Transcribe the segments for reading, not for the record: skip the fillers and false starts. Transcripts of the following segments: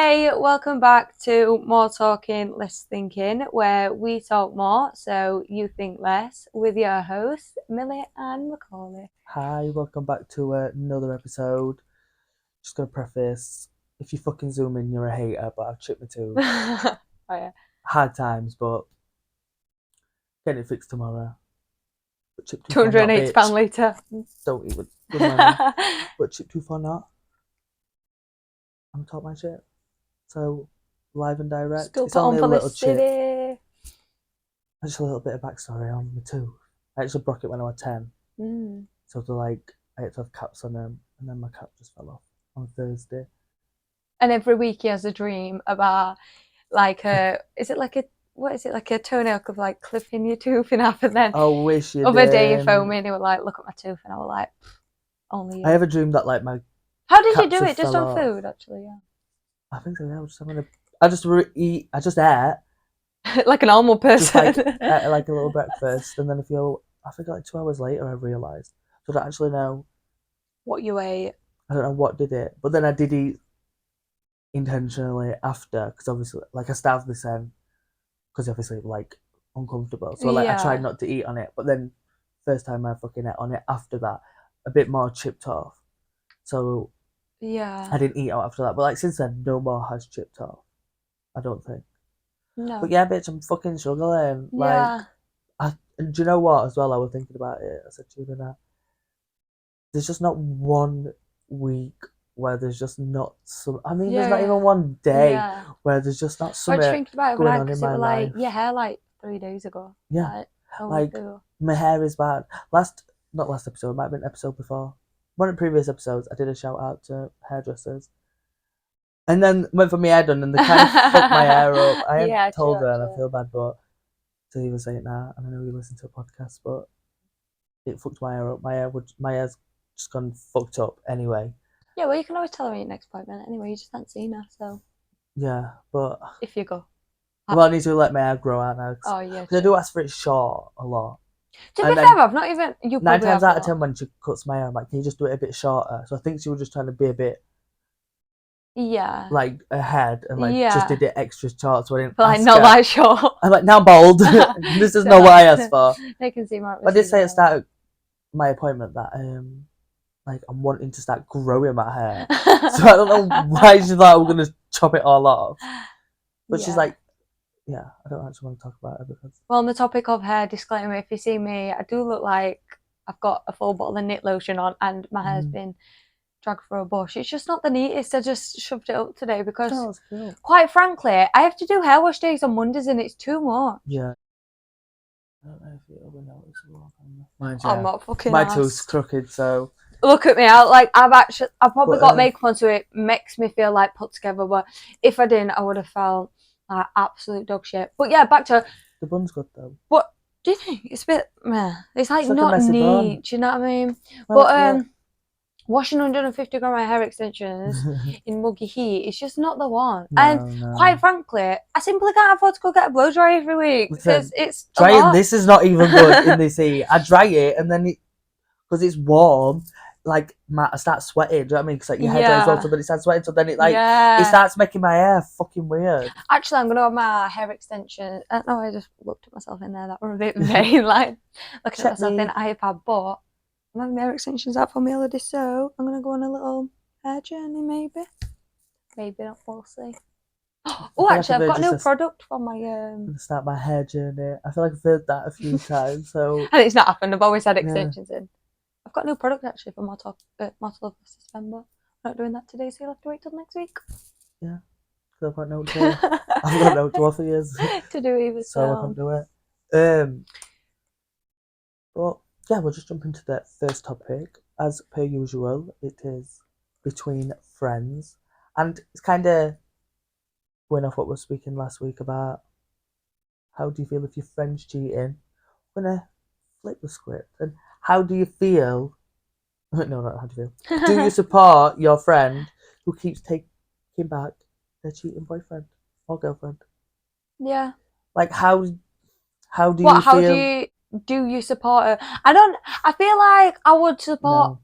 Hey, welcome back to More Talking, Less Thinking, where we talk more so you think less with your hosts, Millie and Macaulay. Hi, welcome back to another episode. Just gonna preface, if you fucking zoom in, you're a hater, but I've chipped my tooth. Oh, yeah. Hard times, but getting it fixed tomorrow. But chip tooth or not, £280 bitch. later. Don't even good money. But chip tooth or not, I'm top my shit. So live and direct. Still It's put only on a little chip. publicity. Just a little bit of backstory on my tooth. I actually broke it when I was 10. So I had to have caps on them, and then my cap just fell off on Thursday. And every week he has a dream about like is it like a toenail of like clipping your tooth in half, and then I wish you other day you did. phoned me and he was like, look at my tooth, and I was like, only you. I have a dream that like my How did you caps do have it? Just fell on off. food, actually, yeah. I think so. Yeah, I just eat. I just ate Like a normal just person. like a little breakfast, and then I think like 2 hours later, I realised. So I don't actually know. What you ate. I don't know what did it, but then I did eat intentionally after, because obviously, like I starved this end, because obviously like uncomfortable. So like I tried not to eat on it, but then first time I fucking ate on it after that, a bit more chipped off. So Yeah. I didn't eat out after that, but like since then, no more has chipped off. I don't think. No. But yeah, bitch, I'm fucking struggling. Yeah. And do you know what? As well, I was thinking about it. I said to you that there's just not one week where there's just not some. I mean, there's not even one day where there's just not I something just think about it going overnight on in because it my was life. like your hair like 3 days ago. Yeah, Like my hair is bad. Not last episode. It might have been episode before. One of the previous episodes, I did a shout out to hairdressers. And then went for my hair done, and they kind of fucked my hair up. I had told her, and I feel bad, but so he was saying that, and I know you listen to a podcast, but it fucked my hair up. My hair's just gone fucked up anyway. Yeah, well, you can always tell her at your next appointment. Anyway, you just haven't seen her, so. Yeah, but if you go. Well, I need to let my hair grow out now. Oh yeah. Because I do ask for it short a lot. To be fair, I've not even. 9 times out of 10, when she cuts my hair, I'm like, can you just do it a bit shorter? So I think she was just trying to be a bit. Yeah. Like ahead and like just did it extra short, so I didn't. But like not that short. I'm like, now I'm bald. This is not what I asked for. They can see my. But I did say at the start of my appointment that like I'm wanting to start growing my hair. So I don't know why she's like, we're gonna chop it all off. But she's like, yeah, I don't actually want to talk about it because. Well, on the topic of hair, disclaimer: if you see me, I do look like I've got a full bottle of knit lotion on, and my hair's been dragged through a bush. It's just not the neatest. I just shoved it up today because, quite frankly, I have to do hair wash days on Mondays, and it's too much. Yeah. I don't know if you'll be noticeable. I'm not fucking. My tooth's crooked, so. Look at me. I've probably got makeup on, so it makes me feel like put together. But if I didn't, I would have felt like absolute dog shit. But yeah, back to the bun's good though. What do you think? It's a bit meh. It's like not neat. Bun. Do you know what I mean? Well, but washing 150 gram of hair extensions in muggy heat is just not the one. Quite frankly, I simply can't afford to go get a blow dry every week because it's drying. This is not even good in this heat. I dry it and then because it's warm. Like I start sweating, do you know what I mean? Because like your hair dries also, but it starts sweating, so then it starts making my hair fucking weird. Actually, I'm gonna have my hair extension. No, I just looked at myself in there. That were a bit vain, like looking at myself in an iPad. But I'm having my hair extensions out for Melody, so I'm gonna go on a little hair journey, maybe. Maybe not. We'll see. Oh, actually, I've got a new product for my. I'm gonna start my hair journey. I feel like I've heard that a few times, so. And it's not happened. I've always had extensions in. I've got a new product actually for Motto Love September. I'm not doing that today, so you'll have to wait till next week. Yeah, because I've got no to. I've got no to offer you. To do either. So I can do it. But yeah, we'll just jump into the first topic. As per usual, it is between friends, and it's kind of going off what we were speaking last week about. How do you feel if your friend's cheating? I'm gonna flip the script and. How do you feel? No, not how do you feel. Do you support your friend who keeps taking back their cheating boyfriend or girlfriend? Yeah. Like how do you feel? How do you support her? I feel like I would support. No.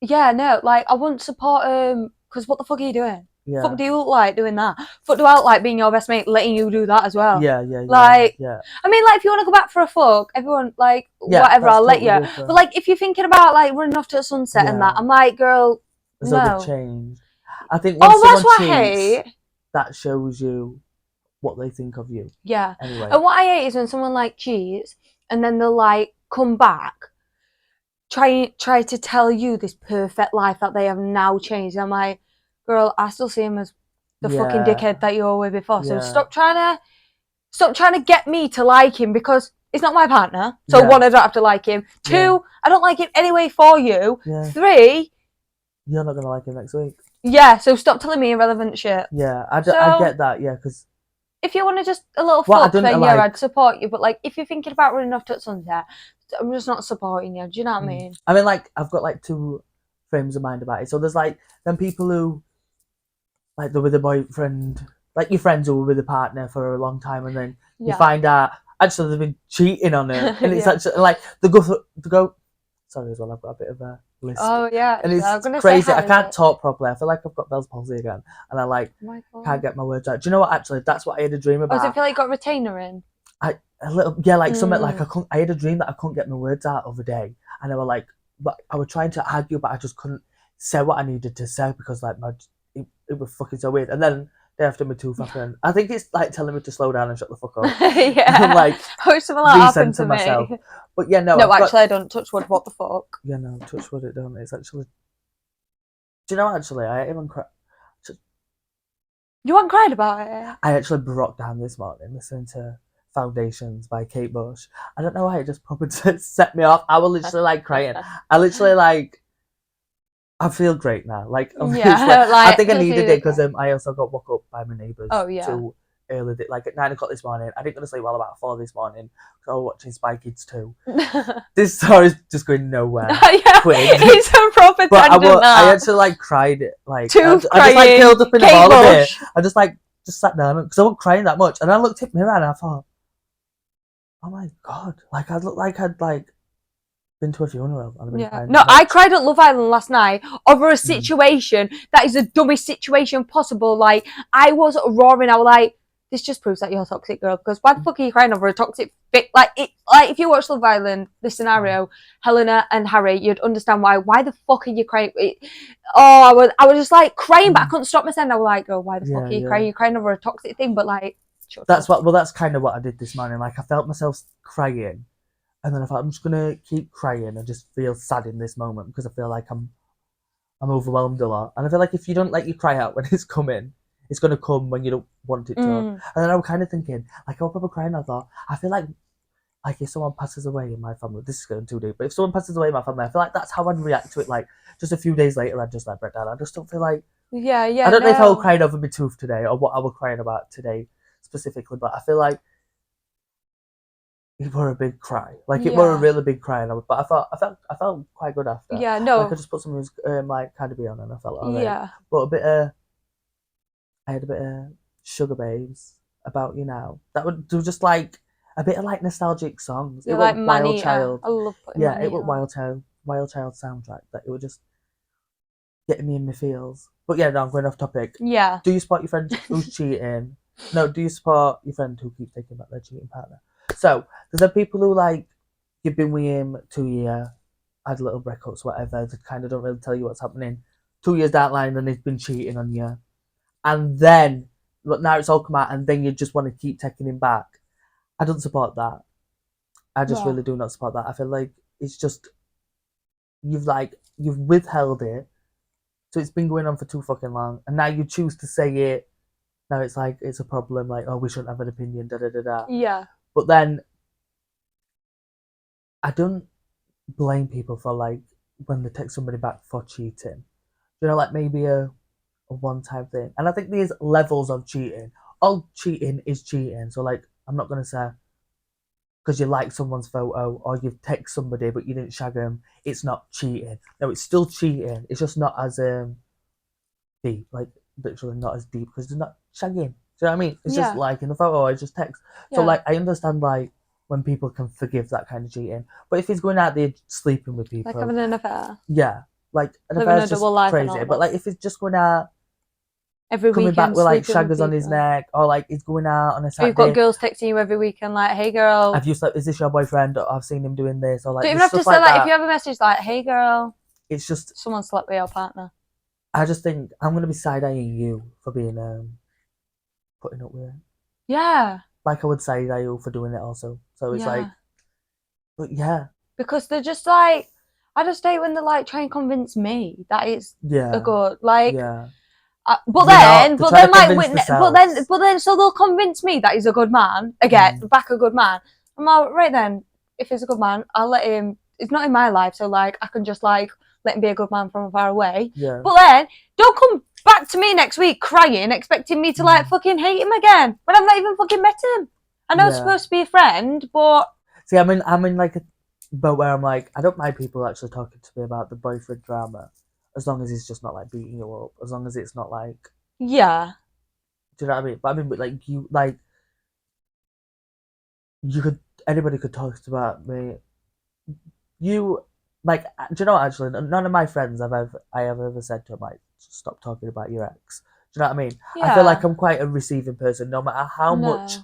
Yeah, no, like I wouldn't support because what the fuck are you doing? Yeah. Fuck do you look like doing that? Fuck do I look like being your best mate, letting you do that as well? Yeah. Like, yeah. I mean, like, if you want to go back for a fuck, everyone, like, Yeah, whatever, that's I'll let totally you. different. But, like, if you're thinking about, like, running off to the sunset and that, Yeah. I'm like, girl, So they've no. changed. I think when Oh, that's someone what I cheats, hate. that shows you what they think of you. Yeah. Anyway. And what I hate is when someone, like, cheats and then they'll, like, come back, try to tell you this perfect life that they have now changed. I'm like, girl, I still see him as the fucking dickhead that you were with before. So Yeah. stop trying to get me to like him, because he's not my partner. So Yeah. 1, I don't have to like him. 2, Yeah. I don't like him anyway for you. Yeah. 3, You're not gonna like him next week. yeah, so stop telling me irrelevant shit. Yeah, I So- get that. Yeah, because If you want to just a little What I fuck, don't then like- yeah, I'd support you. But like, if you're thinking about running off to sunset, I'm just not supporting you. Do you know what I mean? I mean, like, I've got like 2 frames of mind about it. So there's like them people who, like, they're with a boyfriend, like your friends who were with a partner for a long time, and then you Yeah. find out actually they've been cheating on her, and it's Yeah. actually like they go. Sorry, as well, I've got a bit of a list. Oh yeah, and actually, I was it's gonna crazy. Say, how I is can't it? talk properly. I feel like I've got Bell's palsy again, and I like Oh my God. can't get my words out. Do you know what? Actually, that's what I had a dream Oh, does about. it feel like you got a retainer in? A little, yeah, like something like Mm. I had a dream that I couldn't get my words out of a day, and I were like, but I was trying to argue, but I just couldn't say what I needed to say because like it was fucking so weird. And then day after my tooth happened, I think it's like telling me to slow down and shut the fuck up. Yeah. I'm like Oh, something like that happened to recenter myself. me. But yeah, no, No, I've got- actually, I don't touch wood. What the fuck? yeah, no, touch wood, it don't. It's actually. Do you know actually? I even You weren't cried about it. I actually broke down this morning listening to Foundations by Kate Bush. I don't know why it just probably set me off. I was literally like crying. I literally like. I feel great now. Like, I'm Yeah, literally- like, I think I just needed leave it it because I also got woke up by my neighbours. Oh, yeah. Too early, like at 9 o'clock this morning. I didn't go to sleep well about 4 this morning because I was watching Spy Kids 2. This story's just going nowhere. Yeah, Quick. it's a proper But tangent. I actually like cried. Like I Tooth just like crying, curled up in the Kate ball a bit. Bush. I just sat down because I wasn't crying that much, and I looked at the mirror and I thought, oh my God, like I looked like I'd like been to a funeral. And I'd been Yeah. crying No, that I much. cried at Love Island last night over a situation that is the dumbest situation possible. Like, I was roaring. I was like, this just proves that you're a toxic girl. Because why the fuck are you crying over a toxic fit? Like, if you watch Love Island, this scenario, Helena and Harry, you'd understand why. Why the fuck are you crying? I was just like crying, but I couldn't stop myself. I was like, girl, why the fuck are you crying? You're crying over a toxic thing, but like, That's kind of what I did this morning. Like I felt myself crying, and then I thought I'm just gonna keep crying and just feel sad in this moment because I feel like I'm overwhelmed a lot, and I feel like if you don't let you cry out when it's coming, it's gonna come when you don't want it to. And then I was kind of thinking, like I was probably crying. I thought I feel like if someone passes away in my family, this is going too deep. But if someone passes away in my family, I feel like that's how I'd react to it. Like just a few days later, I'd just like break down. I just don't feel like. Yeah. I don't know if I was crying over my tooth today or what I was crying about today specifically, but I feel like it were a big cry. Like it were a really big cry, but I felt quite good after. Yeah, no. Like I just put some music, like Cardi B on, and I felt alright. Yeah. But I had a bit of Sugar Babes About You Now. That would do just like a bit of like nostalgic songs. Yeah, it like was Wild Manita. Child. I love putting Yeah, it Manita was on. Wild Child soundtrack. That it was just getting me in my feels. But yeah, no, I'm going off topic. Yeah. Do you support your friend who's cheating? No, do you support your friend who keeps taking back their cheating partner? So, there's some people who like, you've been with him 2 years, had little breakups, whatever, they kind of don't really tell you what's happening. 2 years down the line, then he's been cheating on you. And then, look, now it's all come out, and then you just want to keep taking him back. I don't support that. I just really do not support that. I feel like it's just, you've withheld it, so it's been going on for too fucking long, and now you choose to say it. Now it's like, it's a problem, like, oh, we shouldn't have an opinion, da-da-da-da. Yeah. But then, I don't blame people for, like, when they take somebody back for cheating. You know, like, maybe a one-time thing. And I think there's levels of cheating. All cheating is cheating. So, like, I'm not going to say, because you like someone's photo, or you've texted somebody but you didn't shag them, it's not cheating. No, it's still cheating. It's just not as deep. Like, literally not as deep, because they're not shagging. Do you know what I mean? It's just liking the photo, or it's just text. So, like, I understand, like, when people can forgive that kind of cheating. But if he's going out there sleeping with people... Like having an affair. Yeah. Like, an Living affair's a double life and crazy. all But, that. like, if he's just going out every coming weekend, back with like sleeping with shaggers on his people. neck, or like he's going out on a Or you've got Saturday. girls texting you every weekend like, "Hey girl." Have you slept? Is this your boyfriend? Or I've seen him doing this, or like Don't even there's have to stuff say like that. If that. you have a message like, "Hey girl," It's just, someone slept with your partner. I just think I'm gonna be side eyeing you for being putting up with it. Yeah. Like I would side eye you for doing it also. So it's like, but yeah, because they're just like, I just hate when they like try and convince me that it's yeah, a good like. yeah. But They're then, not- but they're then, trying to like, convince but then, so they'll convince me that he's a good man again, back a good man. I'm like, right then, if he's a good man, I'll let him. It's not in my life, so like, I can just like let him be a good man from far away. Yeah. But then, don't come back to me next week crying, expecting me to like fucking hate him again when I've not even fucking met him. I know it's Yeah. supposed to be a friend, but See, I'm in like a boat where I'm like, I don't mind people actually talking to me about the boyfriend drama, as long as it's just not like beating you up, as long as it's not like, yeah, do you know what I mean? But I mean, but like you could, anybody could talk about me. You like, do you know what, actually? None of my friends I have ever said to them like, stop talking about your ex. Do you know what I mean? yeah. I feel like I'm quite a receiving person, no matter how much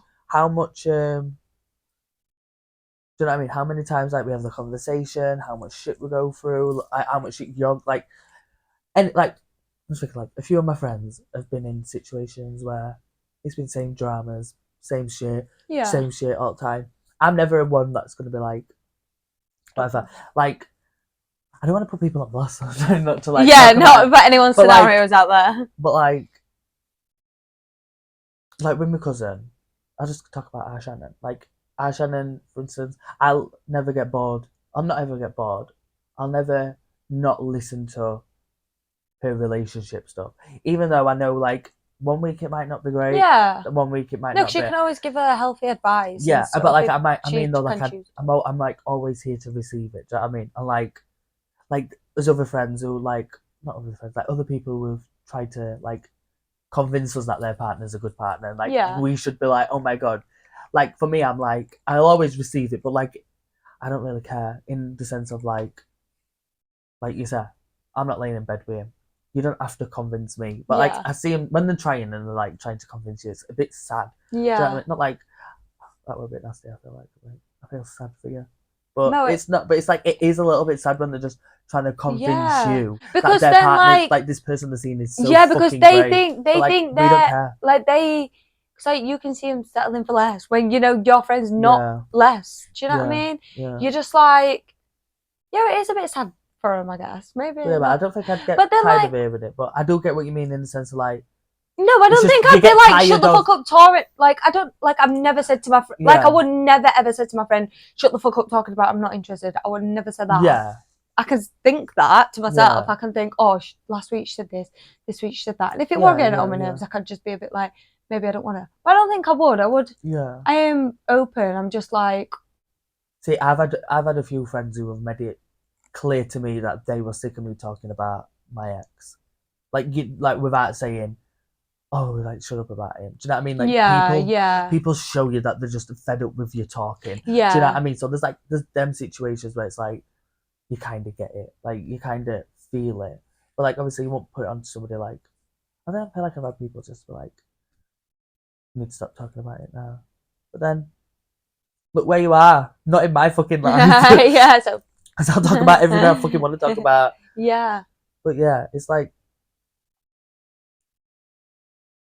do you know what I mean? How many times like we have the conversation, how much shit we go through, like, how much shit you're like, and like I'm just thinking like a few of my friends have been in situations where it's been same dramas, same shit all the time. I'm never one that's gonna be like whatever. Like I don't want to put people on blast, I'm trying not to like not about anyone's but, like, scenarios out there. but like with my cousin, I'll just talk about Ash Shannon. Like Ash Shannon, for instance, I'll never get bored. I'll not ever get bored. I'll never not listen to her relationship stuff. Even though I know like 1 week it might not be great. Yeah. 1 week it might No, not be. she can always give her healthy advice. Yeah, but like I'm I'm like always here to receive it. Do you know what I mean? And like there's other friends who like not other friends, like other people who've tried to like convince us that their partner's a good partner. Like we should be like, oh my god. Like for me, I'm like I'll always receive it, but like I don't really care in the sense of like you said, I'm not laying in bed with him. You don't have to convince me. But like I see them when they're trying and they're like trying to convince you, it's a bit sad. Yeah. Do you know what I mean? Not like that were a bit nasty, I feel like. I feel sad for you. But no, it's not, but it's like it is a little bit sad when they're just trying to convince you because that their then partner, like this person they're seeing is so because fucking they great. think But, like, think we don't care. like so you can see them settling for less when you know your friend's not less. Do you know what I mean? Yeah. You're just like, yeah, it is a bit sad for him, I guess. Maybe. Yeah, but I don't think I'd get tired of hearing it. But I do get what you mean in the sense of like. No, I don't think I'd be like, shut the fuck up, Tori. Like, I don't, like, I've never said to my friend, like, I would never ever say to my friend, shut the fuck up talking about I'm not interested. I would never say that. Yeah. I can think that to myself. I can think, oh, last week she said this week she said that. And if it were getting on my nerves, I could just be a bit like, maybe I don't want to. But I don't think I would. I would. Yeah. I am open. I'm just like. See, I've had a few friends who have made it clear to me that they were sick of me talking about my ex, like without saying, "Oh, like shut up about him." Do you know what I mean? Like people show you that they're just fed up with you talking. Yeah. Do you know what I mean? So there's them situations where it's like you kind of get it, like you kind of feel it, but like obviously you won't put it on somebody like. I don't feel like I've had people just be like, "You need to stop talking about it now," but then look where you are, not in my fucking life. Yeah. So. Because I'll talk about everything I fucking want to talk about. Yeah. But yeah, it's like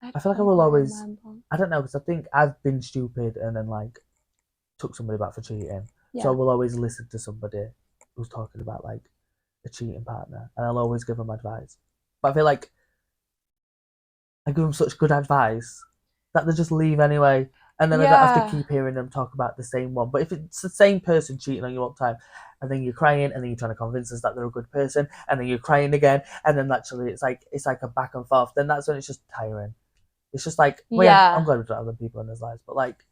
I feel like I will always. I don't know because I think I've been stupid and then like took somebody back for cheating. Yeah. So I will always listen to somebody who's talking about like a cheating partner, and I'll always give them advice. But I feel like I give them such good advice that they just leave anyway, and then I don't have to keep hearing them talk about the same one. But if it's the same person cheating on you all the time, and then you're crying, and then you're trying to convince us that they're a good person, and then you're crying again, and then actually it's like a back and forth. Then that's when it's just tiring. It's just like, well, yeah, I'm glad we don't have them people in his lives, but like,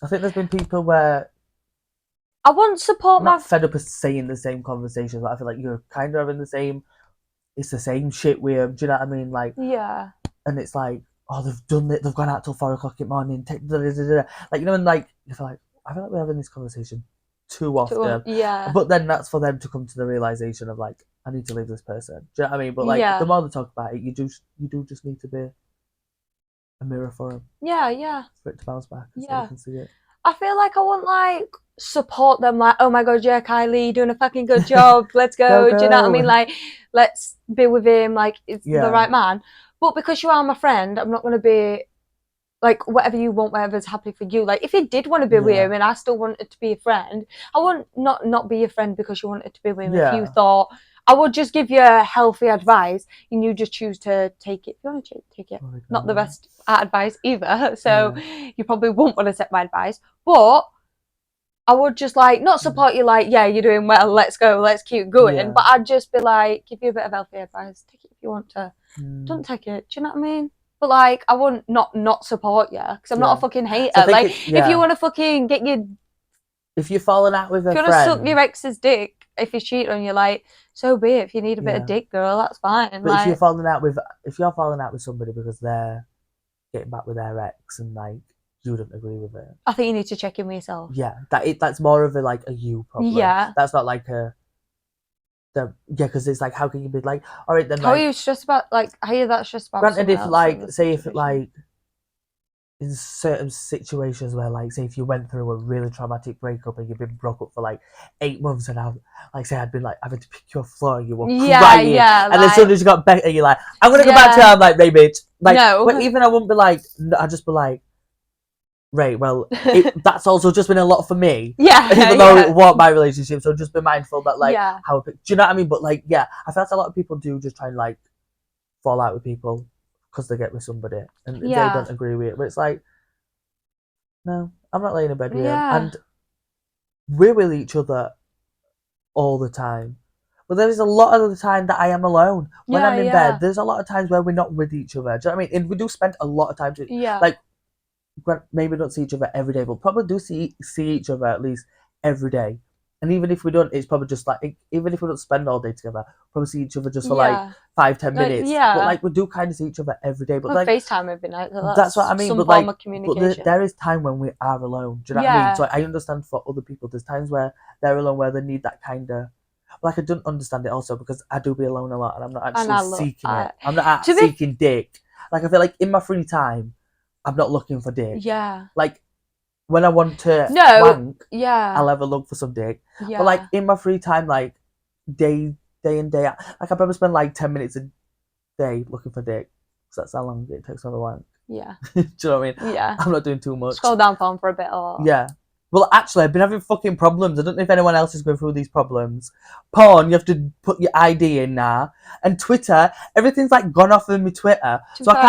I think there's been people where I won't support I'm not fed up of saying the same conversations, but I feel like you're kind of having it's the same shit with them. Do you know what I mean? Like, yeah, and it's like, oh, they've done it, they've gone out till 4 o'clock in the morning, like, you know, and like, you feel like, I feel like we're having this conversation too often. Yeah. But then that's for them to come to the realization of like, I need to leave this person. Do you know what I mean? But like, Yeah. the more they talk about it, you do just need to be a mirror for them. Yeah. For it to bounce back, so Yeah. they can see it. I feel like I wouldn't like support them like, oh my god, yeah, Kylie, you're doing a fucking good job. Let's go. Go, Do you know what I go. mean? Like, let's be with him. Like, it's Yeah. the right man. But because you are my friend, I'm not going to be like, whatever you want, whatever's happy for you. Like, if you did want to be with Yeah. him and I still wanted to be a friend, I wouldn't not be your friend because you wanted to be with him. If you Yeah. thought, I would just give you healthy advice and you just choose to take it. If you want to take it, not the best advice either. So you probably won't want to take my advice. But I would just like not support you like, yeah, you're doing well, let's go, let's keep going. Yeah. But I'd just be like, give you a bit of healthy advice. Take it if you want to. Mm. Don't take it. Do you know what I mean? But like, I wouldn't not support you because I'm not a fucking hater. So I think like, it's- yeah. if you want to fucking get your, If you're falling out with a if you want to friend, suck your ex's dick, if he's cheating on you, like, so be it. If you need a bit of Yeah. dick, girl, that's fine. but like, if you're falling out with somebody because they're getting back with their ex and like you don't agree with it, I think you need to check in with yourself. yeah, that's more of a like a you problem. Yeah. That's not like because it's like, how can you be like, all right then, How like, are you stressed about, like, how are you that stressed about granted, someone if else like, in the say if situation? like in certain situations where like, say if you went through a really traumatic breakup and you've been broke up for like 8 months and I'd been like having to pick your floor, you were crying, Yeah, and then like, as soon as you got better, you're like, I'm gonna go back to her. I'm like, Ray, bitch, like, No. but even I wouldn't be like, I'd just be like, Ray, well, that's also just been a lot for me. Yeah. Even though it wasn't my relationship, so just be mindful that like, Yeah. how, do you know what I mean? But like, yeah, I feel like a lot of people do just try and like fall out with people because they get with somebody and they Yeah. don't agree with it. But it's like, no, I'm not laying in bed with him. Yeah. And we're with each other all the time. But there is a lot of the time that I am alone. When Yeah, I'm in yeah. bed, there's a lot of times where we're not with each other. Do you know what I mean? And we do spend a lot of time to, Yeah. like, maybe we don't see each other every day, but probably do see each other at least every day. And even if we don't, it's probably just like, even if we don't spend all day together, probably see each other just for like 5-10 minutes. yeah. But like, we do kind of see each other every day. But Well, like, FaceTime every night. So that's what I mean. Some But form like, of communication. there is time when we are alone. Do you know what I mean? Yeah. So I understand for other people, there's times where they're alone where they need that kind of. Like, I don't understand it also because I do be alone a lot and I'm not actually seeking it. I'm not seeking dick. Like, I feel like in my free time, I'm not looking for dick. Yeah. Like, when I want to wank, Yeah. I'll ever look for some dick. Yeah. But like, in my free time, like, day in, day out, like, I probably spend like 10 minutes a day looking for dick. So that's how long it takes on a wank. Yeah. Do you know what I mean? Yeah. I'm not doing too much. Scroll down phone for a bit or. Yeah. Well, actually, I've been having fucking problems. I don't know if anyone else is going through these problems. Porn, you have to put your ID in now. And Twitter, everything's like gone off of my Twitter. So I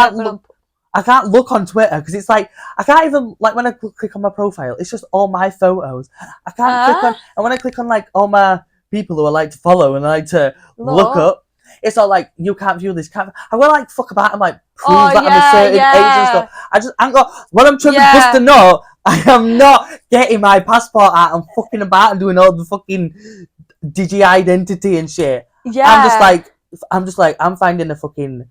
can't look on Twitter because it's like, I can't even, like, when I click on my profile, it's just all my photos. I can't click on, and when I click on like all my people who I like to follow and I like to look up, it's all like, you can't view this. I want to like fuck about and like prove that I'm a certain age and stuff. I ain't got, when I'm trying to bust a nut, I am not getting my passport out and fucking about and doing all the fucking digi-identity and shit. Yeah. I'm just like, I'm finding a fucking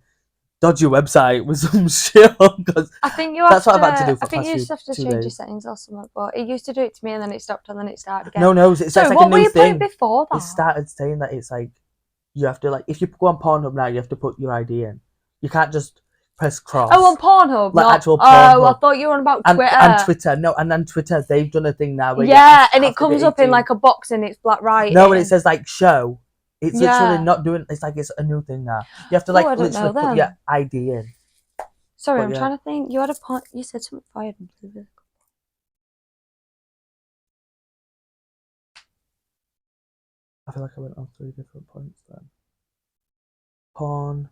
dodgy website with some shit on because I think that's what I've had to do for I think the you past just have to 2 change your days. settings or something. But it used to do it to me and then it stopped and then it started again. No, it's so like what a were new you thing. playing before that? It started saying that it's like, you have to like, if you go on Pornhub now, you have to put your ID in. You can't just press cross. Oh, on Pornhub? Like not, actual Pornhub. Oh, I thought you were on about Twitter. And Twitter, no, and then Twitter, they've done a thing now where and it comes up in like a box and it's black writing. No, and it says like show. It's literally not doing, it's like it's a new thing now. You have to like literally put your ID in. Sorry, I'm trying to think. You had a point, you said something fired. I feel like I went on 3 different points then. Porn.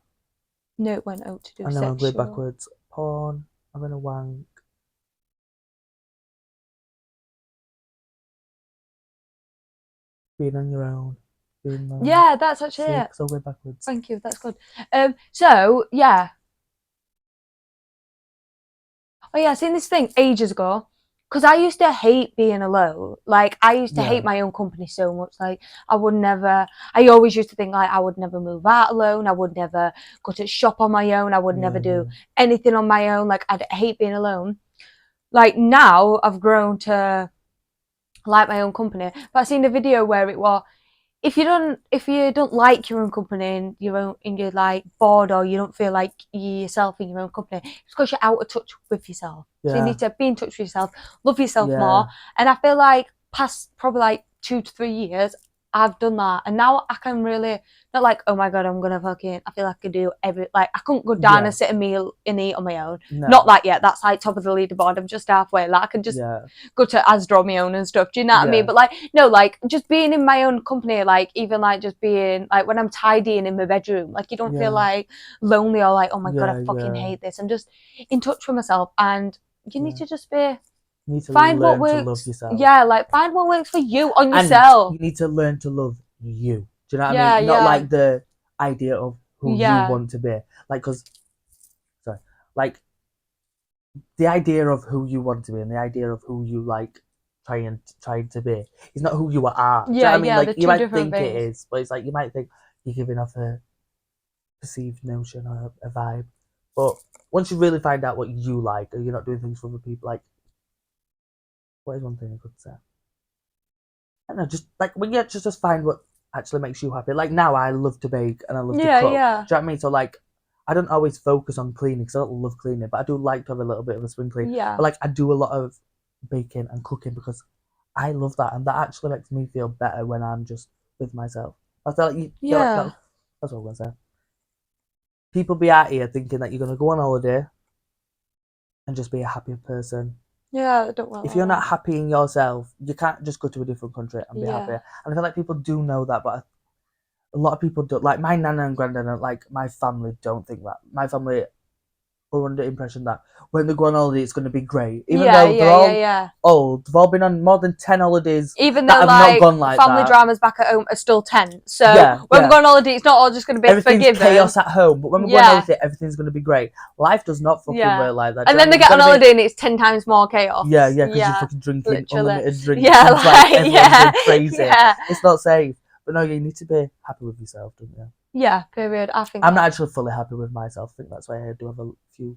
No, it went out to do and sexual. then I'll go backwards. Porn. I'm gonna wank. Being on your own. Being alone. Yeah, that's actually it. So I'll go backwards. Thank you, that's good. So, yeah. Oh yeah, I seen this thing ages ago. Because I used to hate being alone. Like, I used to hate my own company so much. Like, I always used to think, like, I would never move out alone. I would never go to shop on my own. I would never do anything on my own. Like, I'd hate being alone. Like, now, I've grown to like my own company. But I seen a video where it was, if you don't like your own company and you're like bored or you don't feel like you're yourself in your own company, it's because you're out of touch with yourself. So you need to be in touch with yourself, love yourself more. And I feel like past probably like 2 to 3 years, I've done that, and now I can really not like, oh my god, I'm gonna fucking. I feel like I could do like I couldn't go down and sit a meal and eat on my own. No. Not that yet. That's like top of the leaderboard. I'm just halfway. Like I can just go to Asda on my own and stuff. Do you know what I mean? But like no, like just being in my own company, like even like just being like when I'm tidying in my bedroom, like you don't feel like lonely or like, oh my god, I fucking hate this. I'm just in touch with myself, and you need to just be. You need to find learn what works. to love yourself. Yeah, like find what works for you on yourself. And you need to learn to love you. Do you know what I mean? Not like the idea of who you want to be. Like, like the idea of who you want to be and the idea of who you like trying to be is not who you are. Do you know what I mean? Like you might think it is, but it's like you might think you're giving off a perceived notion or a vibe. But once you really find out what you like, and you're not doing things for other people, like. What is one thing I could say? I don't know, just like when you just find what actually makes you happy. Like now, I love to bake and I love to cook. Do you know what I mean? So like, I don't always focus on cleaning because I don't love cleaning, but I do like to have a little bit of a spring clean. Yeah. But like, I do a lot of baking and cooking because I love that, and that actually makes me feel better when I'm just with myself. I feel like that's what I'm gonna say. People be out here thinking that you're gonna go on holiday and just be a happy person. Yeah, I don't want. If you're not happy in yourself, you can't just go to a different country and be happy. And I feel like people do know that, but a lot of people don't. Like my nana and granddad, like my family, don't think that. My family are under the impression that when they go on holiday, it's going to be great. Even though they're all old, they've all been on more than 10 holidays. Even though like, not gone like family that. dramas back at home are still 10. So when we go on holiday, it's not all just going to be everything's chaos at home. But when we go on holiday, everything's going to be great. Life does not fucking work like that. And then they get on holiday and it's 10 times more chaos. Yeah, because you're fucking drinking unlimited drinks. Crazy. It's not safe. But no, you need to be happy with yourself, don't you? Yeah, period. I think I'm not actually fully happy with myself. I think that's why I do have a few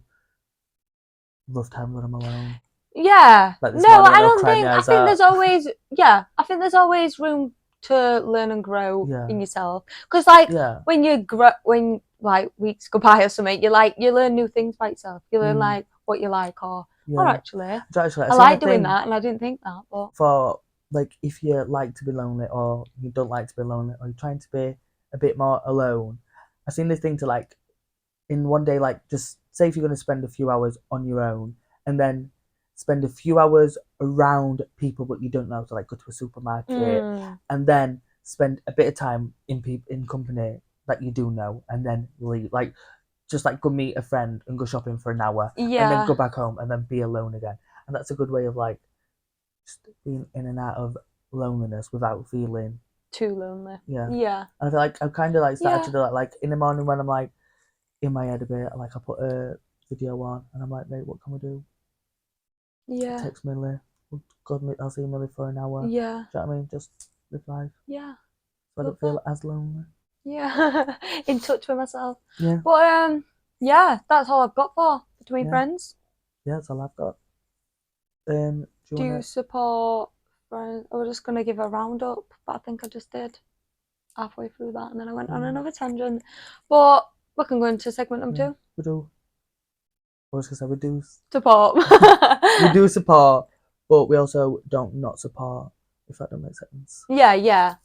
rough times when I'm alone. Yeah. Like no, I don't think. I think there's always. Yeah, I think there's always room to learn and grow in yourself. Because like when you grow, when like weeks go by or something, you learn new things by yourself. You learn like what you like or actually, I like doing that, and I didn't think that. But for like, if you like to be lonely or you don't like to be lonely or you're trying to be a bit more alone, I've seen this thing to like in one day, like just say if you're going to spend a few hours on your own and then spend a few hours around people but you don't know, so like go to a supermarket and then spend a bit of time in company that you do know and then leave, like just like go meet a friend and go shopping for an hour and then go back home and then be alone again. And that's a good way of like just being in and out of loneliness without feeling too lonely. Yeah. And I feel like I've kind of like started to do that, like in the morning when I'm like in my head a bit, like I put a video on and I'm like, mate, what can we do? Yeah. Text Millie. I'll see Millie for an hour. Yeah. Do you know what I mean? Just live life. Yeah. So I don't feel as lonely. Yeah. In touch with myself. Yeah. But yeah, that's all I've got for Between Friends. Yeah, that's all I've got. Do you support friends? I was just gonna give a roundup, but I think I just did halfway through that and then I went on another tangent. But we can go into segment number 2. We do. I was gonna say we do support. We do support, but we also don't not support, if that don't make sense. Yeah,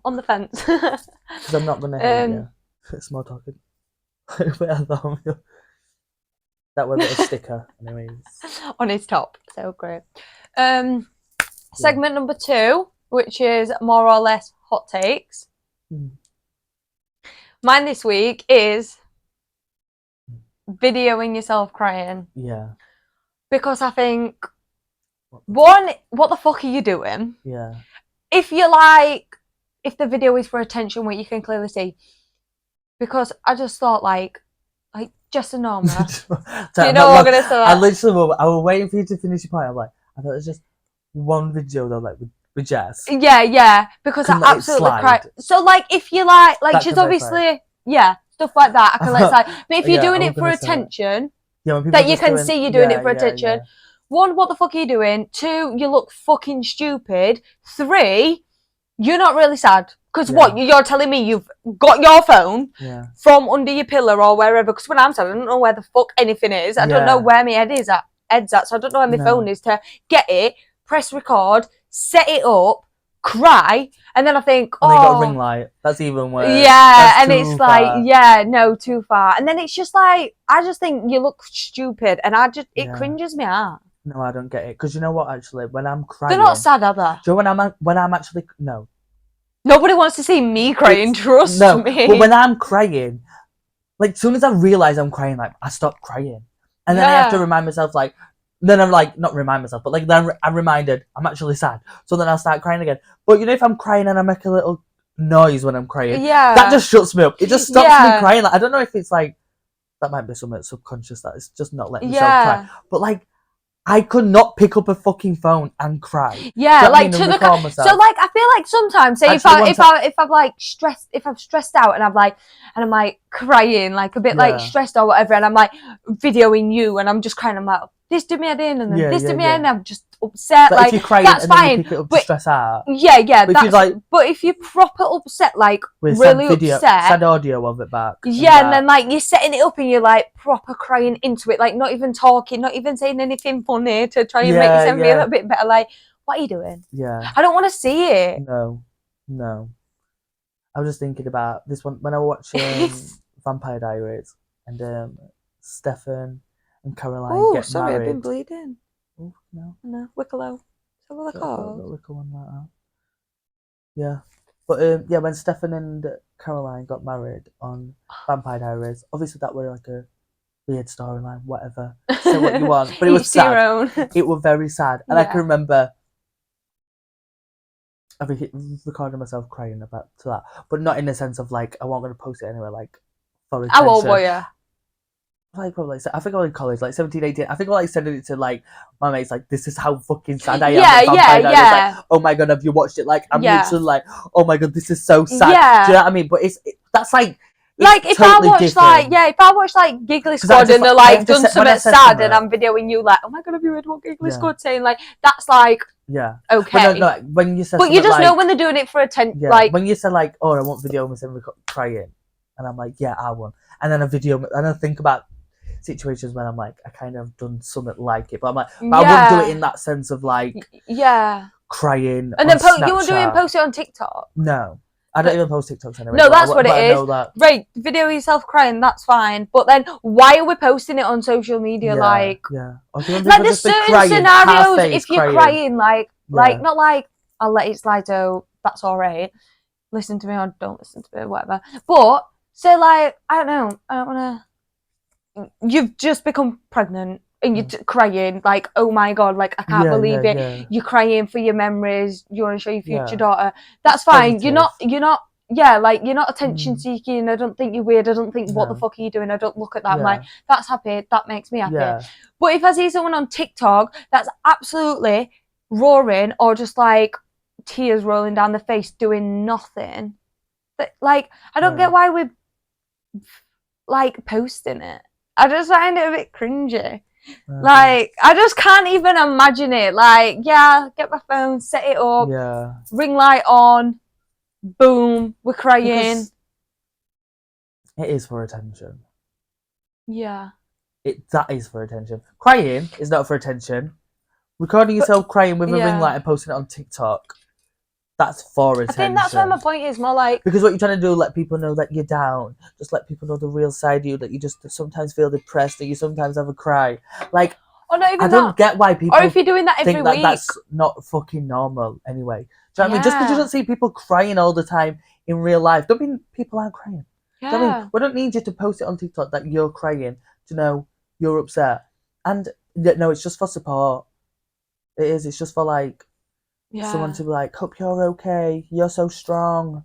on the fence. Because I'm not gonna hate you. It's more talking. That would be a sticker, anyways. On his top. So great. Segment number 2, which is more or less hot takes. Mine this week is videoing yourself crying. Yeah. Because I think, one, what the fuck are you doing? Yeah. If the video is for attention, where you can clearly see. Because I just thought like Jess and Norma. You know what I'm gonna say? I was waiting for you to finish your point. I'm like, I thought it was just one video though, like with Jess. Yeah, because I absolutely cried. So like, if you like she's obviously stuff like that. I can let slide. But if you're doing it for attention, that you can see you're doing it for attention. 1, what the fuck are you doing? 2, you look fucking stupid. 3, you're not really sad. Because what, you're telling me you've got your phone from under your pillow or wherever. Because when I'm sad, I don't know where the fuck anything is. I don't know where my head's at, so I don't know where my phone is to get it, press record, set it up, cry, and then I think, and then you got a ring light. That's even worse. Yeah, That's and it's far. like, yeah, no, too far. And then it's just like, I just think you look stupid, and it cringes me out. No, I don't get it. Because you know what, actually, when I'm crying... They're not sad, are they? Do you know when I'm actually... No. Nobody wants to see me crying, trust me. But when I'm crying, like, as soon as I realise I'm crying, like, I stop crying. And then I have to remind myself, like... Then I'm like, not remind myself, but like, then I'm reminded I'm actually sad. So then I'll start crying again. But you know, if I'm crying and I make a little noise when I'm crying, that just shuts me up. It just stops me crying. Like, I don't know if it's like... That might be something subconscious that it's just not letting myself cry. But like... I could not pick up a fucking phone and cry. Yeah, like to the so like I feel like sometimes say if I'm like stressed, if I'm stressed out and I'm like crying, like a bit like stressed or whatever, and I'm like videoing you and I'm just crying, I'm like, this did me head in and then this did me head in, and I'm just upset. But like if you're crying that's and then fine. You pick it up to stress out. Yeah, but that's like, but if you're proper upset, like really upset, send audio of it back. Yeah, and then like you're setting it up and you're like proper crying into it, like not even talking, not even saying anything funny to try and make yourself feel a bit better. Like, what are you doing? Yeah, I don't want to see it. No. I was just thinking about this one when I watched Vampire Diaries and Stefan and Caroline get sorry, married. I've been bleeding. Oh, no. Wicklow. Is that what they're called? Wicklow one like that. Yeah. But yeah, when Stefan and Caroline got married on Vampire Diaries, obviously that was like a weird storyline, whatever. Say what you want. But it was sad. It was very sad. And I can remember I recorded myself crying about to that. But not in the sense of like I wasn't gonna post it anywhere, like for attention. How old were you? Like probably, I think I was in college, like 17, 18. I think I was like sending it to like my mates, like this is how fucking sad I am. Yeah. Like, oh my god, have you watched it? Like I'm literally like, oh my god, this is so sad. Yeah. Do you know what I mean? But that's like if totally I watch different. if I watch like Giggly Squad and they're like done something sad and I'm videoing you like, oh my god, have you heard what Giggly Squad saying? Like that's like okay. No, when you said but you just know when they're doing it for attention. Yeah, like when you said like, oh, I want video of myself crying, and I'm like, yeah, I want. And then and I think about situations when I'm like, I kind of done something like it, but I'm like, but I wouldn't do it in that sense of like, crying. And then you were doing post it on TikTok. No, I don't even post TikToks anyway. No, that's what it is. Right, video yourself crying, that's fine. But then why are we posting it on social media? Like there's certain scenarios if you're crying, like not like I'll let it slide, so that's alright. Listen to me or don't listen to me, whatever. But say like, I don't know, I don't wanna. You've just become pregnant and you're crying like, oh my god, like I can't believe it. Yeah. You're crying for your memories. You want to show your future daughter. That's fine. Positive. You're not. Yeah, like you're not attention seeking. I don't think you're weird. I don't think what the fuck are you doing. I don't look at that. I'm like, that's happy. That makes me happy. Yeah. But if I see someone on TikTok that's absolutely roaring or just like tears rolling down the face doing nothing, like I don't get why we're like posting it. I just find it a bit cringy. Like, I just can't even imagine it. Like, get my phone, set it up, ring light on, boom, we're crying. Because it is for attention. Yeah. That is for attention. Crying is not for attention. Recording yourself crying with a ring light and posting it on TikTok, that's for attention. I think that's where my point is, more like... Because what you're trying to do, let people know that you're down. Just let people know the real side of you, that you just sometimes feel depressed, that you sometimes have a cry. Like, not even I don't get why people or if you're doing that every week. That's not fucking normal anyway. Do you know what I mean? Just because you don't see people crying all the time in real life, don't mean people aren't crying. Yeah. Do you know what I mean? We don't need you to post it on TikTok that you're crying, to know you're upset. And no, it's just for support. It is. It's just for like... someone to be like, hope you're okay, you're so strong,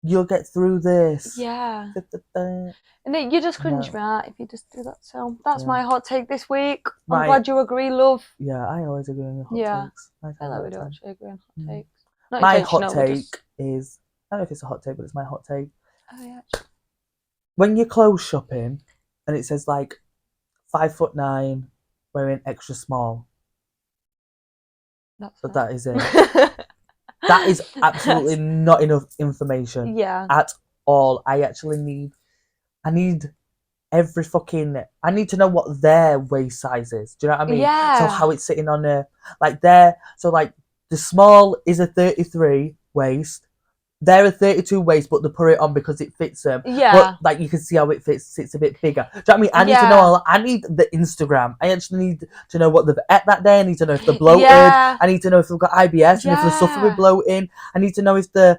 you'll get through this. Yeah. And then you just cringe me out if you just do that. So that's my hot take this week. I'm glad you agree, love. Yeah, I always agree on your hot takes. I feel like we do actually agree on hot takes. My hot take is, I don't know if it's a hot take, but it's my hot take. Oh yeah. When you're clothes shopping and it says like 5'9", wearing extra small. That's But fair. that is it. That is absolutely not enough information Yeah. at all. I need every fucking, I need to know what their waist size is. Do you know what I mean? Yeah. So how it's sitting on a, like so like the small is a 33 waist. They're a 32 waist, but they put it on because it fits them. Yeah. But like you can see how it sits a bit bigger. Do you know what I mean? I need to know. I need the Instagram. I actually need to know what they've ate that day. I need to know if they're bloated. Yeah. I need to know if they've got IBS and if they suffer with bloating. I need to know if they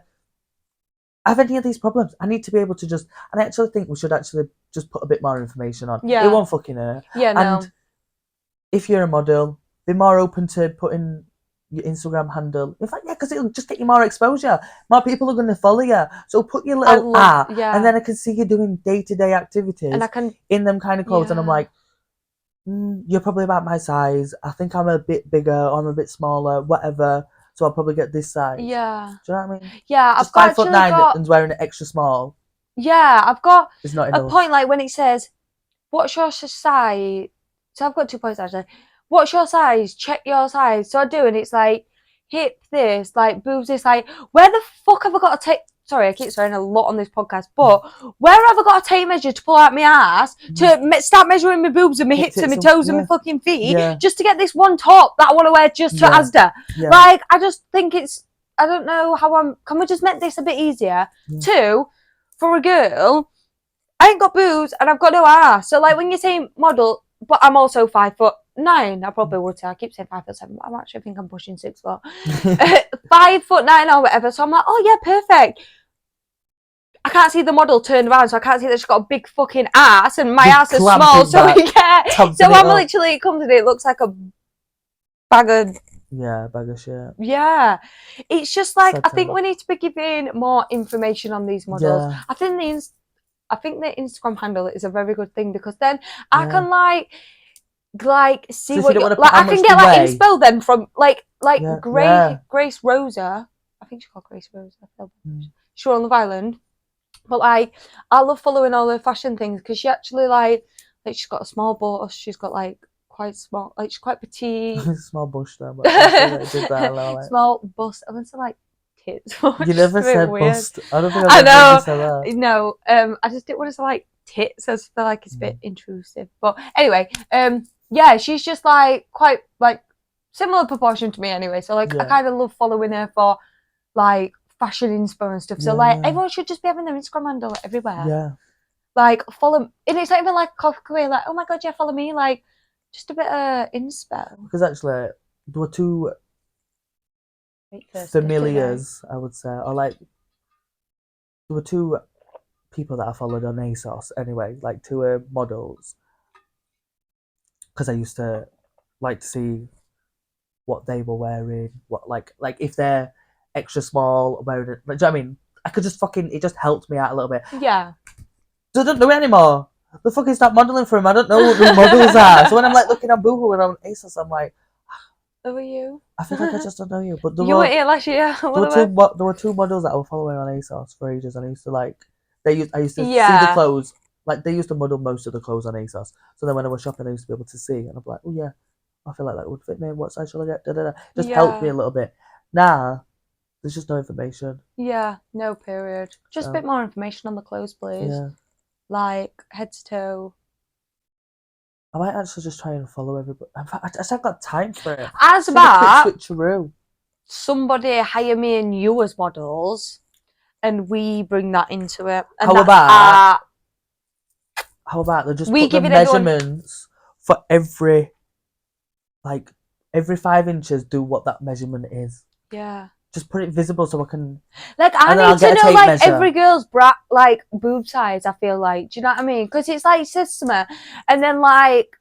have any of these problems. I need to be able to just. And I actually think we should actually just put a bit more information on. Yeah. It won't fucking hurt. Yeah. No. And if you're a model, be more open to putting your Instagram handle. In fact, yeah, because it'll just get you more exposure. More people are going to follow you. So put your little and then I can see you doing day-to-day activities and I can in them kind of clothes, and I'm like, you're probably about my size. I think I'm a bit bigger, or I'm a bit smaller, whatever. So I'll probably get this size. Yeah. Do you know what I mean? Yeah, just I've got 5'9" and wearing an extra small. Yeah, I've got It's not a enough. point like when it says, "What's your size?" So I've got 2 points actually. What's your size? Check your size. So I do, and it's like hip this, like boobs this, like where the fuck have I got to take? Sorry, I keep swearing a lot on this podcast, but where have I got to take measure to pull out my ass to start measuring my boobs and my hips and my toes and my fucking feet just to get this one top that I want to wear just to Asda? Yeah. Like, I just think it's. I don't know how can we just make this a bit easier? 2, for a girl, I ain't got boobs and I've got no ass. So like when you say model, but I'm also 5'9". I probably would say. I keep saying 5'7", but I actually think I'm pushing 6 foot. 5'9" or whatever. So I'm like, oh yeah, perfect. I can't see the model turned around, so I can't see that she's got a big fucking ass and my ass is small. So I'm literally, it comes and it looks like a bag of. Yeah, bag of shit. Yeah, it's just like I think we need to be giving more information on these models. Yeah. I think the Instagram handle is a very good thing because then I can like see so what you like I can get like inspo them from like Grace Rosa. I think she's called Grace Rosa. She's on Love Island, but like I love following all her fashion things because she actually like she's got a small bust. She's got like quite small, like she's quite petite. Small bush there, but small bust. I went to like tits. You never said bust. I don't think I know. Said that. No, I just didn't want to say like tits. I just feel like it's a bit intrusive. But anyway, yeah, she's just like quite like similar proportion to me anyway. So like I kind of love following her for like fashion inspo and stuff. So like everyone should just be having their Instagram handle everywhere. Yeah. Like follow, and it's not even like cocky, like oh my god, yeah, follow me, like just a bit of inspo. Because actually, there were 2 familiars, I would say, or like there were 2 people that I followed on ASOS anyway, like 2 models, because I used to like to see what they were wearing, what like if they're extra small, wearing it. Like, do you know what I mean? I could just it just helped me out a little bit. Yeah. So I don't do it anymore. The fucking start modelling for him. I don't know who models are. So when I'm like looking on Boohoo and on ASOS, I'm like, who are you? I feel like I just don't know you. But you were here last year. There were 2 models that I was following on ASOS for ages, and I used to like. I used to see the clothes. Like they used to model most of the clothes on ASOS. So then when I was shopping, I used to be able to see, and I'm like, oh yeah, I feel like that would fit me. What size shall I get? Da-da-da. Just helped me a little bit. Nah, there's just no information. Yeah, no period. Just a bit more information on the clothes, please. Yeah. Like head to toe. I might actually just try and follow everybody. I just haven't got time for it. As about switcheroo. Somebody hire me and you as models, and we bring that into it. And How about they just put the measurements for every 5 inches, do what that measurement is. Yeah. Just put it visible so I can. Like I need to know like every girl's like boob size. I feel like, do you know what I mean? Because it's like says to me, and then like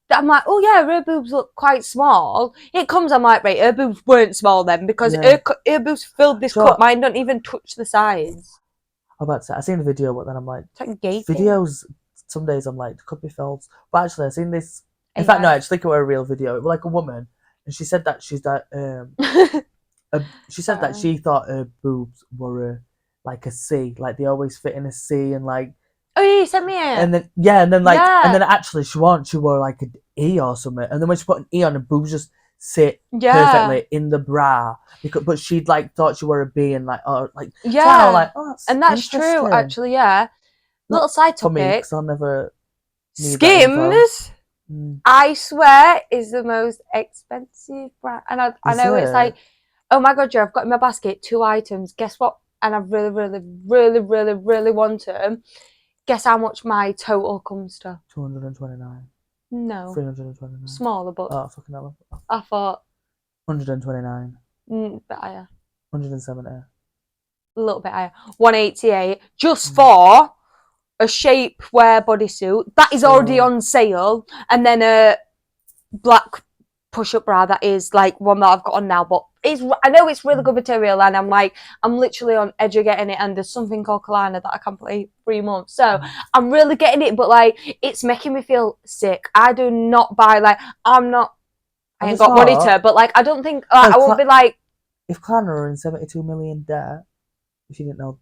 I'm like, oh yeah, her boobs look quite small. It comes, I'm like, right, her boobs weren't small then because her boobs filled this cup. Mine don't even touch the sides. I'm about to say, I seen the video, but then I'm like, it's like gaping. Videos. Some days I'm like, could be filled, but actually I seen this. In fact, no, I actually think it was a real video. It was like a woman, and she said that she's that. She said that she thought her boobs were like a C, like they always fit in a C, and like. Oh, yeah, you sent me it. And then and then actually she wore like E or something, and then when she put an E on, her boobs just sit Yeah. perfectly in the bra. But she'd like thought she were a B and like, oh, like, Yeah. so I was like, oh, that's And that's true, interesting. actually, yeah. Not Little side for me, topic. because I'll never need that info. Skims, I swear, is the most expensive brand. And I Is know it's it? like, oh my god, Joe, I've got in my basket 2 items. Guess what? And I really, really, really, really, really want them. Guess how much my total comes to? 229. No. 329. Smaller, but Oh, fucking hell. I thought 129. bit higher. 170. A little bit higher. 188 just for a shapewear bodysuit that is already on sale, and then a black push-up bra that is like one that I've got on now, but I know it's really good material, and I'm literally on edge of getting it, and there's something called Kalana that I can play 3 months, so I'm really getting it, but like it's making me feel sick. I do not buy like I ain't got money to, but like I don't think I won't be like, if Kalana are in 72 million debt, if you didn't know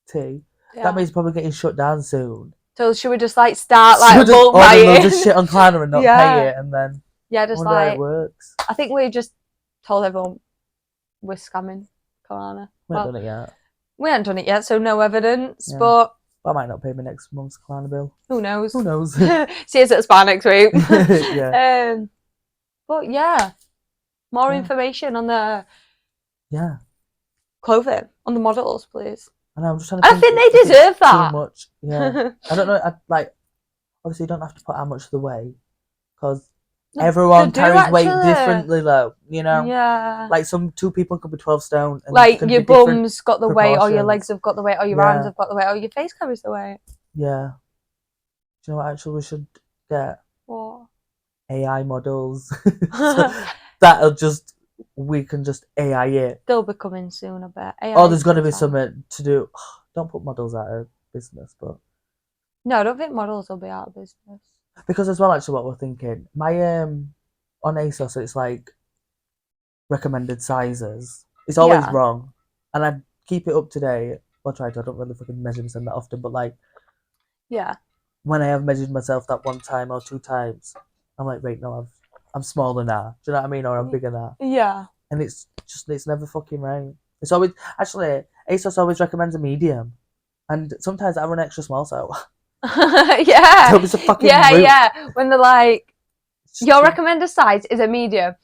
T, yeah. that means probably getting shut down soon. So should we just like start like bulk buying? Order just shit on Kalana and not pay it, and then just wonder how like it works. I think we just told everyone we're scamming Kalana. We haven't done it yet. We haven't done it yet, so no evidence. Yeah. But I might not pay my next month's Kalana bill. Who knows? Who knows? See us at Spa next week. Yeah. But yeah, more information on the clothing, on the models, please. And I'm just trying to I think they deserve that. Too much. Yeah. I don't know. Obviously, you don't have to put how much of the weight, because everyone carries weight differently, though. You know. Yeah. Like two people could be 12 stone. And like your bum's got the weight, or your proportions. legs have got the weight, or your arms have got the weight, or your face carries the weight. Yeah. Do you know what? Actually, we should get what? AI models. So we can just AI it. They'll be coming soon, I bet. AI there's going to be something to do. Don't put models out of business, but no, I don't think models will be out of business. Because as well, actually, what we're thinking, my on ASOS, it's like recommended sizes. It's always wrong, and I keep it up to date. Well, I try to. I don't really fucking measure myself that often, but like, when I have measured myself that 1 time or 2 times, I'm like, wait, no, I'm smaller now. Do you know what I mean? Or I'm bigger now. Yeah. And it's never fucking right. It's always actually ASOS always recommends a medium, and sometimes I run extra small, so. Yeah. So it's a fucking When they're like, your recommended size is a medium,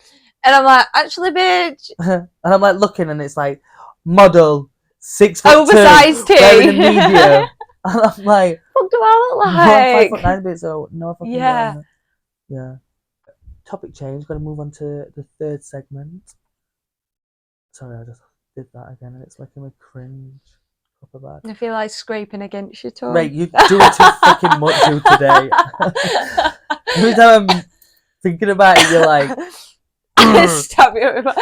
and I'm like, actually, bitch. And I'm like looking, and it's like model 6'2", oversized tee, wearing a medium, and I'm like, what do I look like? I'm 5'9", bit, so no fucking yeah. Topic change. Going to move on to the 3rd segment. Sorry, I just did that again, and it's making me cringe. I feel like scraping against your tongue. Mate, you do it too fucking much today. Every time I'm thinking about it, you're like, stab it with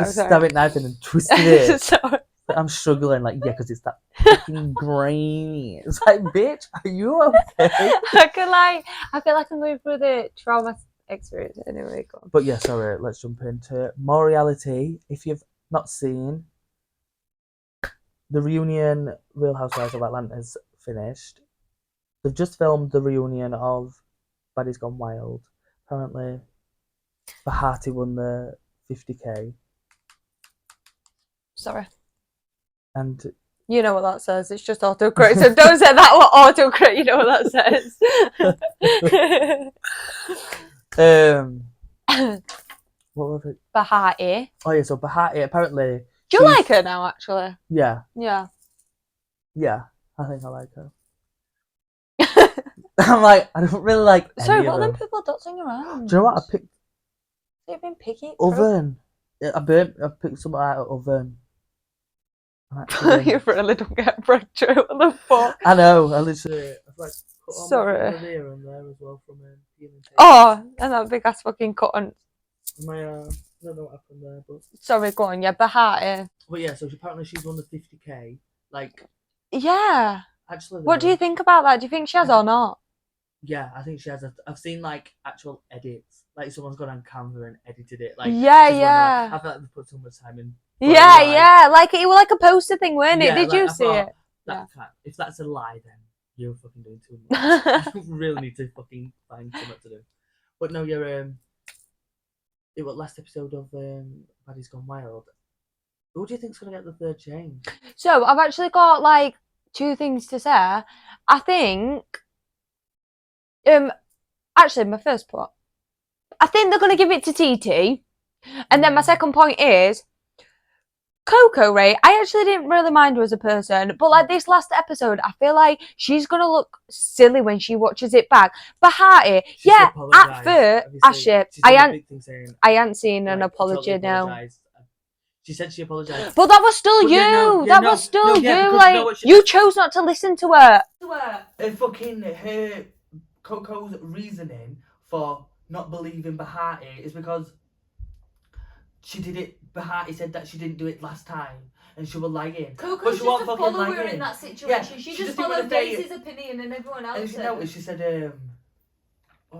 stab it knife in and twisted it. Sorry. I'm struggling, like, because it's that fucking grainy. It's like, bitch, are you okay? I feel like I'm going through the trauma experience anyway. Go on. But yeah, sorry, let's jump into more reality. If you've not seen, the reunion Real Housewives of Atlanta is finished. They've just filmed the reunion of Baddies Gone Wild. Apparently, Bahati won the 50k. Sorry. And you know what that says. It's just autocorrect. So don't say that what autocorrect. You know what that says. What was it? Bahati. Oh yeah, so Bahati apparently. Do you like her now? Actually. Yeah. Yeah. Yeah, I think I like her. I'm like, I don't really like. Sorry, what are them people dancing around? Do you know what I picked? You've been picky. Oven. I picked something out of oven. You really don't get breakthrough. What the fuck? I know. I literally. I've like cut all sorry. My here and there as well from peeling. Oh, and that big ass fucking cut on. My I don't know what happened there, but. Sorry, go on. Yeah, Bahati. But yeah, so apparently she's won the 50k. Like. Yeah. Actually. What do you think about that? Do you think she has or not? Yeah, I think she has. I've seen like actual edits. Like someone's gone on Canva and edited it. Like yeah. I feel like they put so much time in. Yeah. Like it was like a poster thing, weren't it? Did you see it? If that's a lie, then you're fucking doing too much. You really need to fucking find something to do. But no, you're it was last episode of Baddies Gone Wild. Who do you think's gonna get the third chain? So I've actually got like 2 things to say. I think, actually my first point, I think they're gonna give it to TT, and then my second point is Coco Ray. I actually didn't really mind her as a person, but like this last episode, I feel like she's gonna look silly when she watches it back. Bahati, She's yeah, at apologised. first, Have you seen- she said a big thing saying, I hadn't seen an like, apology totally now. apologised. She said she apologised. But that was still But you. yeah, no, that no, was still no, you. yeah, because you Like know what you chose not to listen to her. Her Coco's reasoning for not believing Bahati is because she did it. Bahati said that she didn't do it last time, and she was lying. Coco's But she just wasn't a fucking follower lying. in that situation. Yeah, she she just just didn't followed wanna say Daisy's opinion and everyone And else's. she noticed, she said,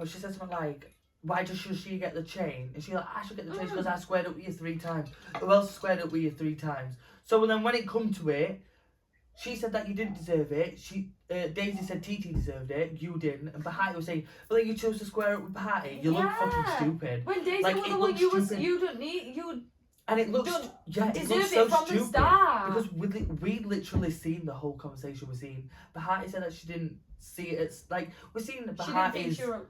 she said something like, why does she get the chain? And she's like, I should get the chain because I squared up with you 3 times. Who else squared up with you 3 times? So then when it come to it, she said that you didn't deserve it. Daisy said TT deserved it. You didn't. And Bahati was saying, well, then you chose to square up with Bahati. You look fucking stupid. When Daisy Like, was it the one looks you stupid. you don't need you. And it looks, yeah, it deserve looks it so from the stupid. start. Because we literally seen the whole conversation we're seeing. Bahati said that she didn't see it. It's like, we're seeing She didn't Bahati's, think your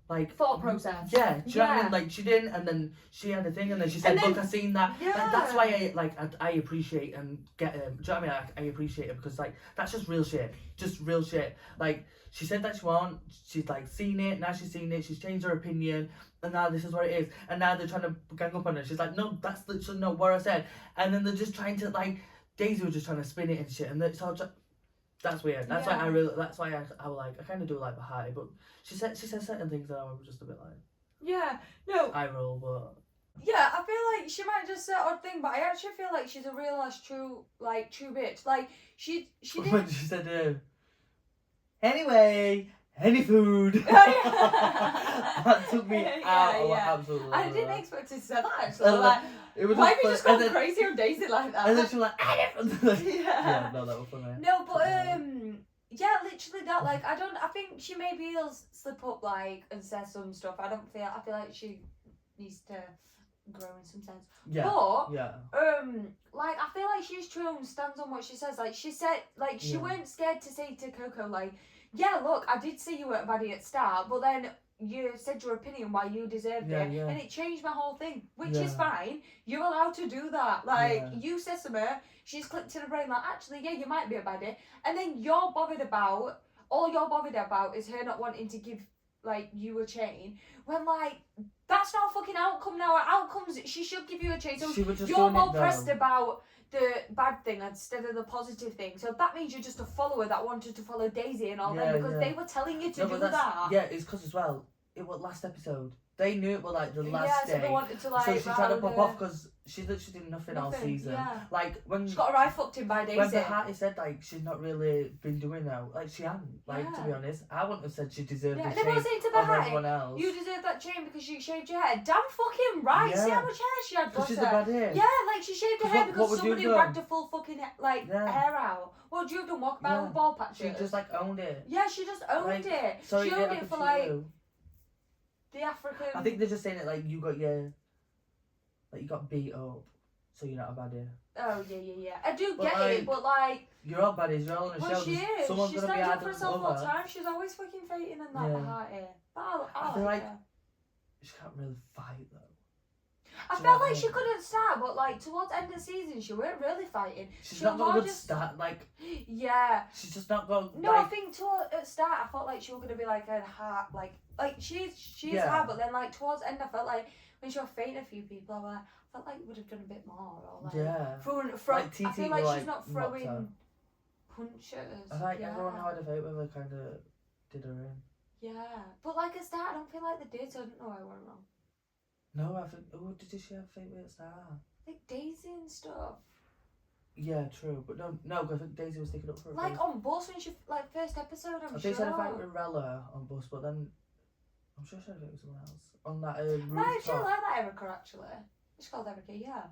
like, thought process. yeah, do you know what I Yeah. mean? Like, she didn't, and then she had a thing, and then she said, And then- look, I seen that. Yeah. Like, that's why I appreciate and get him. Do you know what I mean? I appreciate it because, like, that's just real shit. Just real shit. Like, she said that she's, like, seen it, now she's seen it, she's changed her opinion, and now this is what it is. And now they're trying to gang up on her. She's like, no, that's literally not what I said. And then they're just trying to, like, Daisy was just trying to spin it and shit, and it's all just... That's weird. That's why I kind of do like Bahati, but she said certain things that I was just a bit like, Yeah. No. I roll, but Yeah, I feel like she might just say odd thing, but I actually feel like she's a real ass true bitch. Like she did. when she said, anyway, any food. That took me out of absolutely. I didn't expect her to say that actually. Like, it was why have you funny. just gone crazy on Daisy like that? And then she was like, Yeah. no, that was funny. No, but yeah, literally that. Like, I think she maybe will slip up like and say some stuff. I feel like she needs to grow in some sense. Yeah. But Yeah. like I feel like she's true and stands on what she says. Like she said, like she weren't scared to say to Coco, like, yeah, look, I did see you were a baddie at start, but then you said your opinion why you deserved it, and it changed my whole thing, which is fine. You're allowed to do that. Like you said to her, she's clicked in her brain like, actually, yeah, you might be a baddie, and then all you're bothered about is her not wanting to give like you a chain when like that's not a fucking outcome now. Outcomes, she should give you a chain. So She was just you're doing more it, though. pressed about the bad thing instead of the positive thing. So that means you're just a follower that wanted to follow Daisy and all them because they were telling you to do that. Yeah, it's because as well, it was last episode. They knew it was like the last yeah, day. so they wanted to like. So she's trying to pop off because she's literally did nothing all season. Yeah. Like when She got her eye fucked in by Daisy. when Bahati said like she's not really been doing that, like she hadn't. Like to be honest, I wouldn't have said she deserved the and chain then I saying to over Bahati, everyone else. you deserve that chain because you shaved your hair. Damn fucking right. See how much hair she had. Because she's a bless her. bad hair. Yeah, like she shaved her hair what because would you somebody have done? ragged a full fucking hair out. What would you have done? Walk about with ball patches? She just like owned it. Yeah, she just owned it. Sorry, she owned it for like the African. I think they're just saying it like you got you got beat up, so you're not a baddie. Oh yeah. I do But, get it, but like. You're all baddies. You're all on the show. She is. Someone's She gonna be stands up hard for to herself all the over. time. She's always fucking fighting and that Bahati. But I feel like like her. She can't really fight though. I felt like she couldn't start, but like towards the end of the season, she weren't really fighting. She's She not was got a more good just- start. Like Yeah. she's just not got. No, like, I think at start I felt like she was gonna be like a hard, like she is hard, but then like towards the end I felt like when she was fighting a few people, I felt like would have done a bit more or like throwing. Like, TT I feel like were, she's not like, knocked her. throwing punches. I think everyone who had a fight with her kind of did her in. Yeah, but like at start I don't feel like they did, so I don't know I went wrong. No, I think. Oh, did she have a fight with at start? Like Daisy and stuff. Yeah, true, but no, because I think Daisy was sticking up for her. Like on bus when she like first episode, I'm I sure. think she had a fight with Rella on bus, but then I'm sure she had a fight with someone else on that I actually rooftop. like that Erica actually. She's called Erica, yeah.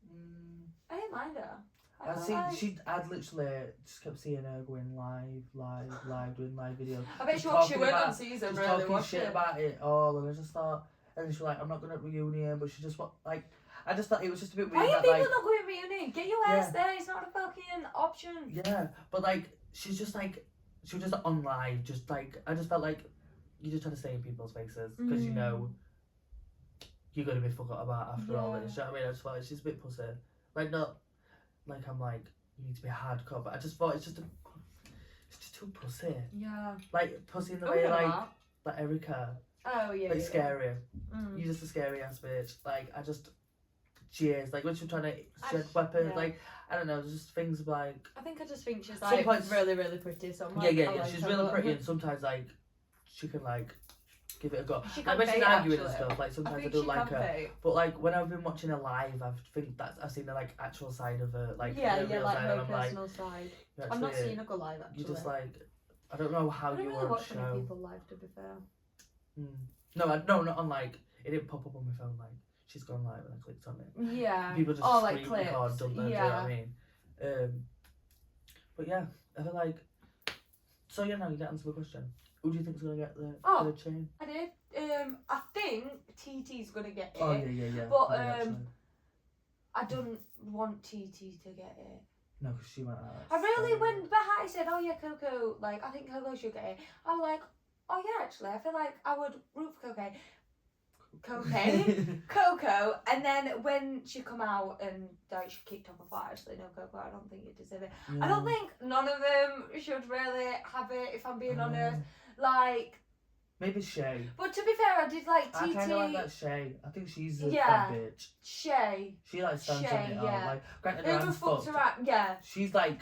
Mm, I didn't mind her. I see. I'd literally just kept seeing her going live, doing live videos. I bet Just she talking went about- on season Just really, talking wasn't shit it? about it all, and I just thought, and she's like, I'm not going to reunion, but she just like, I just thought it was just a bit Why weird are that people like, not going reunion? Get your ass there. It's not a fucking option. yeah, but like, she's just like, she was just on live, just like, I just felt like you just trying to stay in people's faces because you know you're gonna be forgot about after all this. You know what I mean? I just felt like she's a bit pussy. Like not like I'm like you need to be hardcore, but I just thought it's just too pussy. Yeah. Like pussy in the Oh, way yeah. like Erica. Oh yeah. Like yeah. scary. Mm. You're just a scary ass bitch. Like I just cheers. Like when she was trying to I shed just- weapons, yeah. like I don't know, just things like I think I just think she's Some like points- really, really pretty. So I'm like, yeah. I like She's her, really but- pretty and sometimes like she can like give it a go. She Like can when she's bait, arguing and actually. stuff, like I sometimes I, think do she like can her. bait. But like when I've been watching her live, I've seen the like actual side of her, like Yeah, her yeah, real like side, her and I'm like, personal side. you're I'm not actually- seeing her go live actually. You're just like, I don't know how I don't you really were on watch any show. people live, to be fair. No, not on like it didn't pop up on my phone like she's gone live and I clicked on it. Yeah. People just oh, like screen clips. record, don't they? Do you know what Yeah. I mean? But yeah, I feel like. So yeah, now you get answer the question. Who do you think's gonna get the Oh. third chain? I did. I think TT's gonna get it. Oh yeah. But, I did, actually. I don't want TT to get it. No, because she went out. I really, when Bahati said, oh yeah, Coco, like, I think Coco should get it, I was like, oh yeah, actually, I feel like I would root for Coco. And then when she come out and like, she kicked off a fight, actually, no, Coco, I don't think you deserve it. I don't think none of them should really have it, if I'm being honest. Like, Maybe Shay. but to be fair, I did like TT. I kind of like that Shay. I think she's a Yeah. bad bitch. Shay. She like stands Shay, on it all. yeah. Like, granted, Who her the hand's fuck's fucked. around? Yeah. She's a bad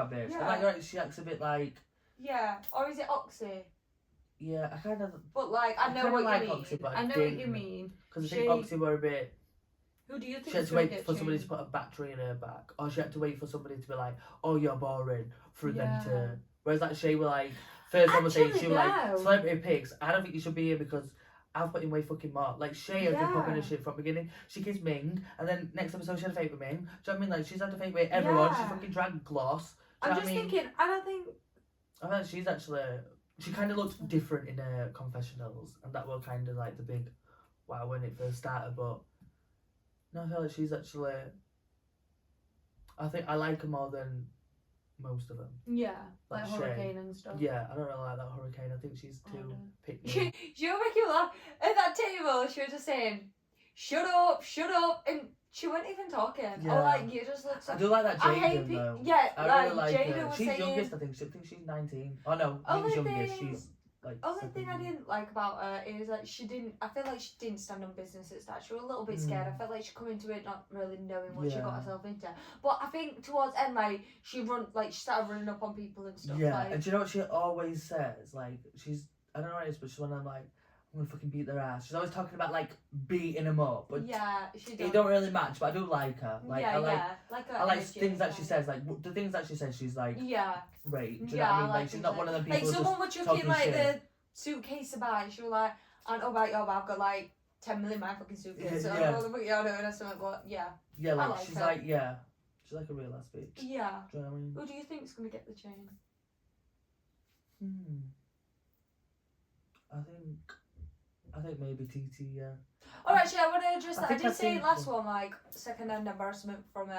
bitch. Yeah. And like, you're right, she acts a bit like, Yeah. Or is it Oxy? yeah, I kind of, But like, I know kinda what like you mean. Oxy, but I know what you didn't. mean. because I She- think Oxy were a bit. Who do you think She had is to gonna wait get for somebody to changed? put a battery in her back, or she had to wait for somebody to be like, "Oh, you're boring," for them to. Whereas like Shay were like, first conversation, she was like, no. "Celebrity pics. I don't think you should be here because I've put in way fucking more." Like Shay has been popping her Yeah. shit from the beginning. She kissed Ming, and then next episode she had a fake with Ming. Do you know what I mean? Like she's had a fake with everyone. Yeah. She fucking dragged Gloss. Do you I'm know just what I mean? thinking, I don't think. I think she's actually. She kind of looked different in her confessionals, and that were kind of like the big wow when it first started. But no, I feel like she's actually. I think I like her more than most of them. Yeah, like Like Shay. Hurricane and stuff. Yeah, I don't really like that Hurricane. I think she's I too don't. pick me. She'll make you laugh. At that table, she was just saying, shut up, and she wasn't even talking. Yeah. Or like, you just look so. I do like that I hate Jaden pe- though. yeah, I like, really like Jaden her. was She's saying- youngest, I think. I think she's 19. Oh no, Only Ming's youngest. thing- She's like. Only thing I 17. didn't like about her is like she didn't. I feel like she didn't stand on business at start. She was a little bit scared. I felt like she come into it not really knowing what she got Yeah. herself into. But I think towards end, like she started running up on people and stuff. Yeah, like, and do you know what she always says? Like, she's, I don't know what it is, but she's one of them, like, I'm gonna fucking beat their ass. She's always talking about, like, beating them up, but yeah, she it does. don't really match, but I do like her. Like, yeah, I like, yeah, like her I like energy things and that she stuff. says, like, the things that she says, she's like, Yeah, great. Do you know yeah, what I mean? I Like, like she's not one of them people like who someone would just chuck talking in like shit. the suitcase about. She was like, I don't know about you, but I've got like 10 million in my fucking suitcase. So Yeah. I don't know what you're doing or something. But yeah, Yeah, like, like she's her. like, yeah. She's like a real ass bitch. yeah. Do you know what I mean? Who do you think's gonna get the chain? I think maybe TT, yeah. Oh, actually, I want to address I that. I think did I've say seen- last one, like, second-hand embarrassment from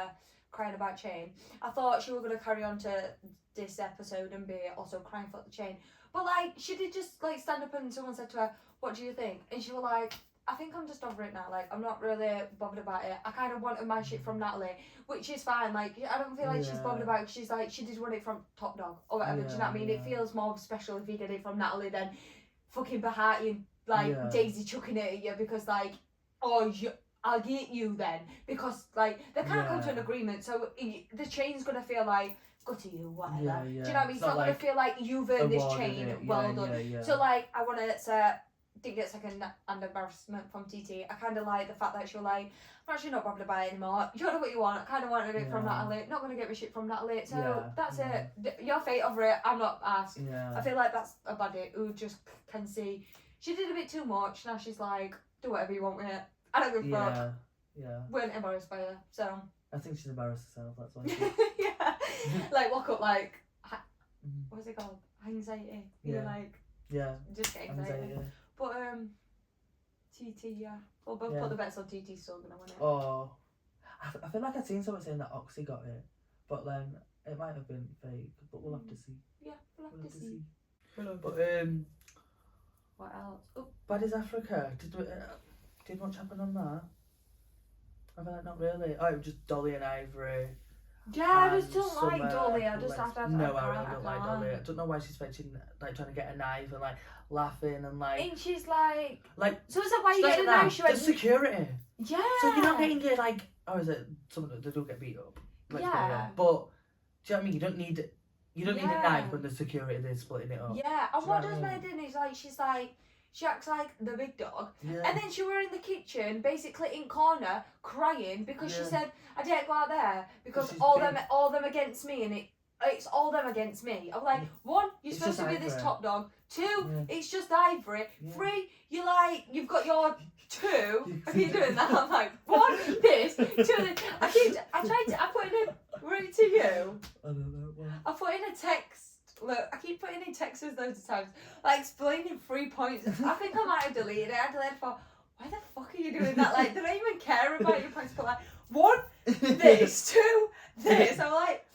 crying about chain. I thought she was going to carry on to this episode and be also crying for the chain. But, like, she did just, like, stand up and someone said to her, what do you think? And she was like, I think I'm just over it now. Like, I'm not really bothered about it. I kind of wanted my shit from Natalie, which is fine. Like, I don't feel like she's Yeah. bothered about it. She's like, she did want it from Top Dog or whatever. Do you know what I mean? Yeah, It feels more special if you get it from Natalie than fucking Bahati and, like, Yeah. Daisy chucking it at you because, like, oh, I'll get you then. Because, like, they can't come to an Yeah. agreement. So the chain's going to feel like, go to you, whatever. Yeah, Do you yeah. know what I mean? It's It's not not going like to feel like you've earned this awarded chain. it. Well Yeah, done. yeah, yeah. So, like, I want to say, didn't get second and embarrassment from TT. I kind of like the fact that she was like, I'm actually not bothered about it anymore. You know what you want. I kind of wanted it from Yeah. Natalie. Not going to get me shit from Natalie. So Yeah, that's yeah. it. Your fate over it. I'm not asked. Yeah. I feel like that's a baddie who just can see. She did a bit too much. Now she's like, do whatever you want with it. I don't give a fuck. Yeah. Yeah. Weren't embarrassed by her. So I think she's embarrassed herself. That's why. Yeah. Like woke up like Mm. what's it called? Anxiety. Yeah. You're like Yeah. just get anxiety. Anxiety. But TT, yeah. We'll both Yeah. put the bets on TT's still gonna win it. Oh, I feel like I'd seen someone saying that Oxy got it, but then it might have been fake. But we'll have to see. Yeah, we'll have We'll to see. But What else? Oh, Baddies Africa. Did much happen on that? I feel like not really. Oh, it was just Dolly and Ivory. yeah, I just and don't like Summer Dolly. I and just have to. No, I really don't like Dolly. I don't know why she's fetching, like trying to get a knife and like laughing and like. And she's like. Like. So is that why you Straight get a now, knife? She the went. security. Yeah. So you're not getting it like. Oh, is it? Some they do get beat up. Let's be Yeah. real. But do you know what I mean? You don't need. You don't need a Yeah. knife when the security they're splitting it up. Yeah, and Do you what know does what I mean? Maiden is like? She's like. She acts like the big dog. Yeah. And then she were in the kitchen, basically in corner, crying because she Yeah. said, "I didn't go out there because she's all big. them against me, and it's all them against me." I'm like, Yeah. one, you're It's supposed just to be this Ivory. top dog. Two, Yeah. it's just Ivory. Yeah. Three, you've got your two. Are you doing that? I'm like, one, this, two, this. I put in a right to you. I don't know. What? I put in a text. Look, I keep putting in texts loads of times, like explaining 3 points. I think I might have deleted it. I deleted for, why the fuck are you doing that? Like, they don't even care about your points, but like, one, this, two, this. I'm like,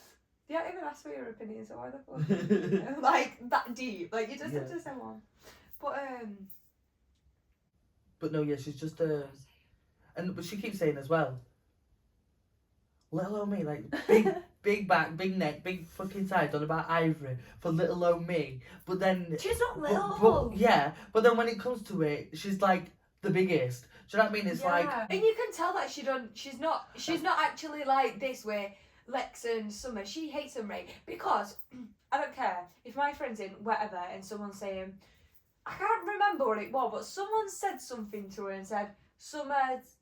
you don't even ask for your opinion, so why the fuck? Like, that deep. Like, you just have Yeah. to say one. But, But no, yeah, she's just but she keeps saying as well. Little old me, like big back, big neck, big fucking sides on about Ivory for little old me. But then she's not little. but then when it comes to it, she's like the biggest. Do you know what I mean? It's like and you can tell that she's not actually like this way. Lex and Summer, she hates them, right? Because I don't care if my friend's in whatever and someone's saying, I can't remember what it was, but someone said something to her and said Summer's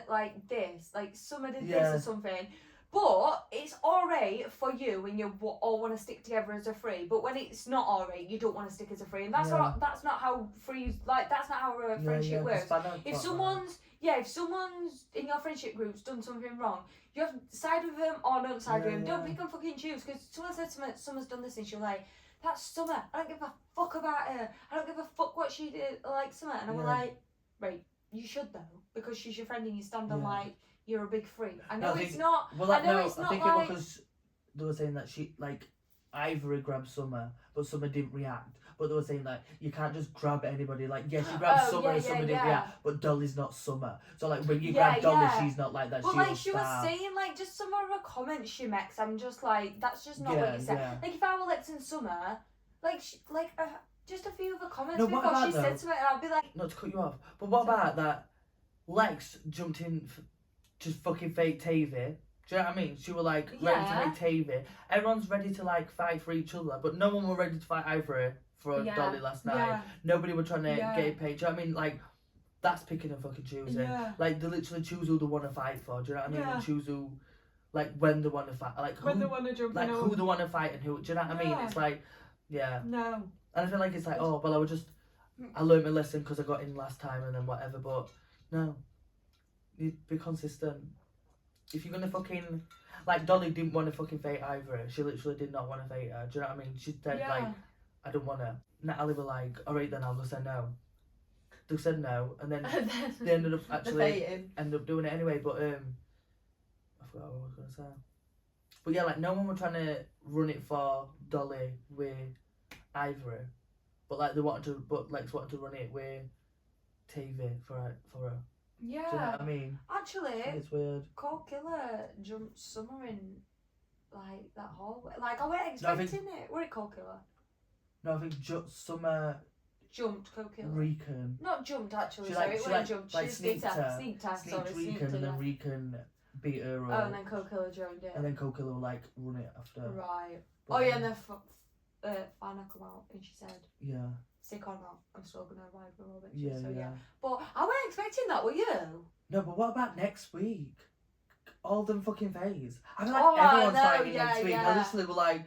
like this, like Summer did Yeah. this or something. But it's alright for you when you all want to stick together as a free. But when it's not alright, you don't want to stick as a free, and that's Yeah. that's not how frees like that's not how a friendship works. If someone's in your friendship group's done something wrong, you have to side with them or don't side with them. Don't pick and fucking choose. Because someone said to me, Summer's done this and she's like, that's Summer. I don't give a fuck about her. I don't give a fuck what she did like Summer. And I'm Yeah. like, right, you should though, because she's your friend and you stand on Yeah. like you're a big freak. I No, know I it's think- not. Well, I know no, it's I not think like. it was because they were saying that she like Ivory grabbed Summer, but Summer didn't react. But they were saying like you can't just grab anybody. Like yes, you grabbed Oh, Summer and yeah, Summer yeah, didn't yeah. react, but Dolly's not Summer. So like when you Yeah, grab Dolly, yeah. she's not like that. But She'll like she was stab. saying, like just some of her comments she makes, I'm just like, that's just not what you said. Yeah. Like if I were Lex and Summer, like just a few of the comments No, what before she about said though? to it, and I'll be like, Not to cut you off, but what about that? Lex jumped in, just fucking fake Tavy. Do you know what I mean? She was like ready Yeah. to make Tavy. Everyone's ready to like fight for each other, but no one were ready to fight Ivory for Yeah. Dolly last night. Yeah. Nobody were trying to Yeah. get it paid. Do you know what I mean? Like that's picking and fucking choosing. Yeah. Like they literally choose who they want to fight for. Do you know what I mean? Yeah. And choose who, like when they want to fight. Like when who, they want to jump like in. who they want to fight and who. Do you know what I mean? Yeah. It's like, yeah. No. And I feel like it's like, oh, well, I learned my lesson because I got in last time and then whatever, but no. You be consistent. If you're gonna fucking, like Dolly didn't want to fucking fight Ivory. She literally did not want to fight her. Do you know what I mean? She said Yeah. like, I don't want to. Natalie were like, alright then, I'll just say no. They said no, and then they ended up actually doing it anyway. But I forgot what I was gonna say. But yeah, like no one were trying to run it for Dolly with Ivory, but like Lex wanted to run it with TV for her. Do you know Yeah. what I mean? I Actually, think it's weird. Cold Killer jumped Summer in like that hallway. Like I wasn't No, I think- expecting it. Were it Cold Killer? No, I think Summer Jumped Cold Killer. Reekon Not jumped actually. She, sorry, like- it she, wasn't like- jumped. like She sneaked her. sneaked her. sneaked Sorry, Reekon sneaked and her. then Reekon beat her Oh, up, and then Cold Killer joined it. and then Cold Killer will like run it after. Right. But Oh yeah, then- and then Fana come out and she said, Yeah, sick or not, I'm still gonna ride with all bitches. yeah, So yeah. yeah. But I wasn't expecting that, were you? No, but what about next week? All them fucking phase. I feel like Oh, I everyone's know, fighting yeah, next week. yeah. I literally were like,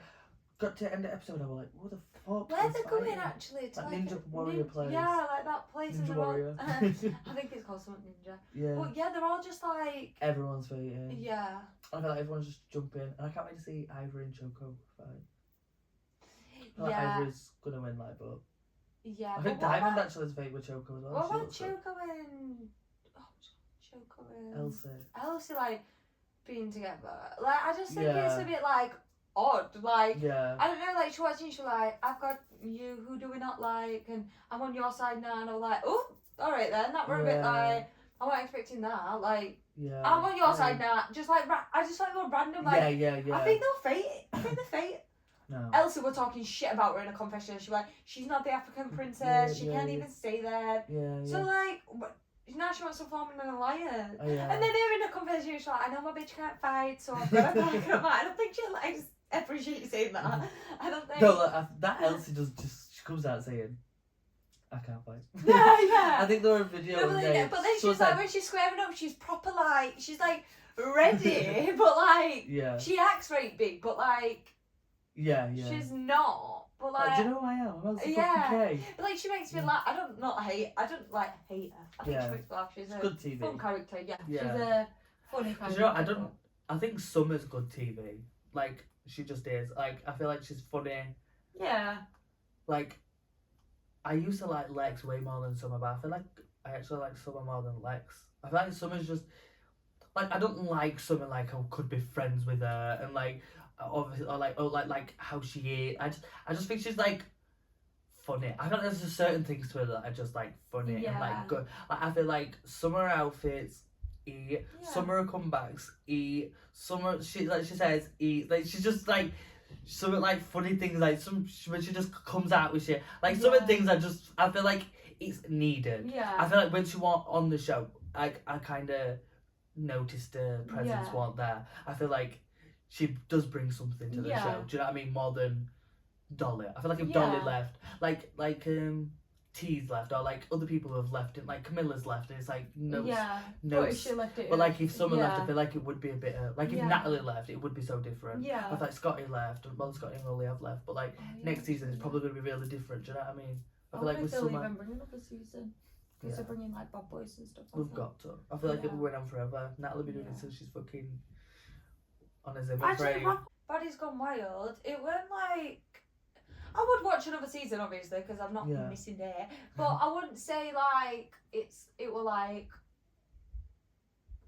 got to end the episode, I was like, what the fuck? Where's is it going fighting? actually? To Like Ninja Warrior place. Yeah, like that place in Ninja the Warrior. I think it's called or something ninja. Yeah. But yeah, they're all just like Everyone's fighting. yeah. I feel like everyone's just jumping, and I can't wait to see Ivory and Choco fight. I feel like Yeah. Ivory's gonna win, like, but Yeah. I think but what Diamond about- actually is fake with Choco as well. What She about looks good. Choco and Choco and Elsie. like being together? Like I just think it's Yeah. a bit like odd. Like Yeah. I don't know. Like she watching, she's like, I've got you. Who do we not like? And I'm on your side now. And I'm like, oh, all right then. That were a bit Yeah. like I wasn't expecting that. Like Yeah. I'm on your side now. Just like I just like go random. Like yeah. I think they'll fate it. I think they'll fate it. No. Elsie were talking shit about her in a confession. She was like, she's not the African princess. She can't even stay there. Yeah. So like, now she wants to form an alliance. Oh, yeah. And then they're in a conversation. She's like, I know my bitch can't fight, so I've got to back her up. I don't think she like appreciates saying that. I don't think. No, like, that Elsie she comes out saying, I can't fight. Yeah. I think there were a video. No, but then so she's like, when she's squaring up, she's proper like, she's like ready, but like, yeah. she acts right big, but like, Yeah. she's not. But Like, like, do you know who I am? I'm Elsie yeah. fucking K. but like, she makes me laugh. I don't hate her. I think Yeah. she makes me laugh. She's It's a good TV. fun character. Yeah. Yeah. She's a funny character. You know, I think Summer's good TV. Like, she just is. Like, I feel like she's funny. Yeah. Like, I used to like Lex way more than Summer, but I feel like I actually like Summer more than Lex. I feel like Summer's just like, I don't like Summer like I could be friends with her and like obviously or like how she is. I just think she's like funny. I feel like there's just certain things to her that are just like funny and Yeah. like good. Like I feel like Summer outfits E, Summer comebacks E, Summer she says E, like she's just like some like funny things like when she just comes out with shit like some of the things I feel like it's needed. Yeah. I feel like when she was on the show I kind of noticed her presence Yeah. weren't there. I feel like she does bring something to the Yeah. show. Do you know what I mean? More than Dolly. I feel like if Yeah. Dolly left, like T's left, or like other people have left, and like Camilla's left, and it's like no. But if she left it. But like if Summer left, yeah. I feel like it would be a bit like if Yeah. Natalie left, it would be so different. Yeah. I feel like Scotty left, and well Scotty and Lily have left, but like next season it's probably gonna be really different. Do you know what I mean? I feel like with they'll Summer, even bring another season. Because yeah, they're bringing like Bad Boys and stuff. we've got to. I feel like Yeah. it went on forever. Natalie be doing Yeah. it till she's fucking on a Zimmer Actually, frame. Baddies Gone Wild, it weren't like. I would watch another season, obviously, because I'm not Yeah. missing there. But I wouldn't say like it were like.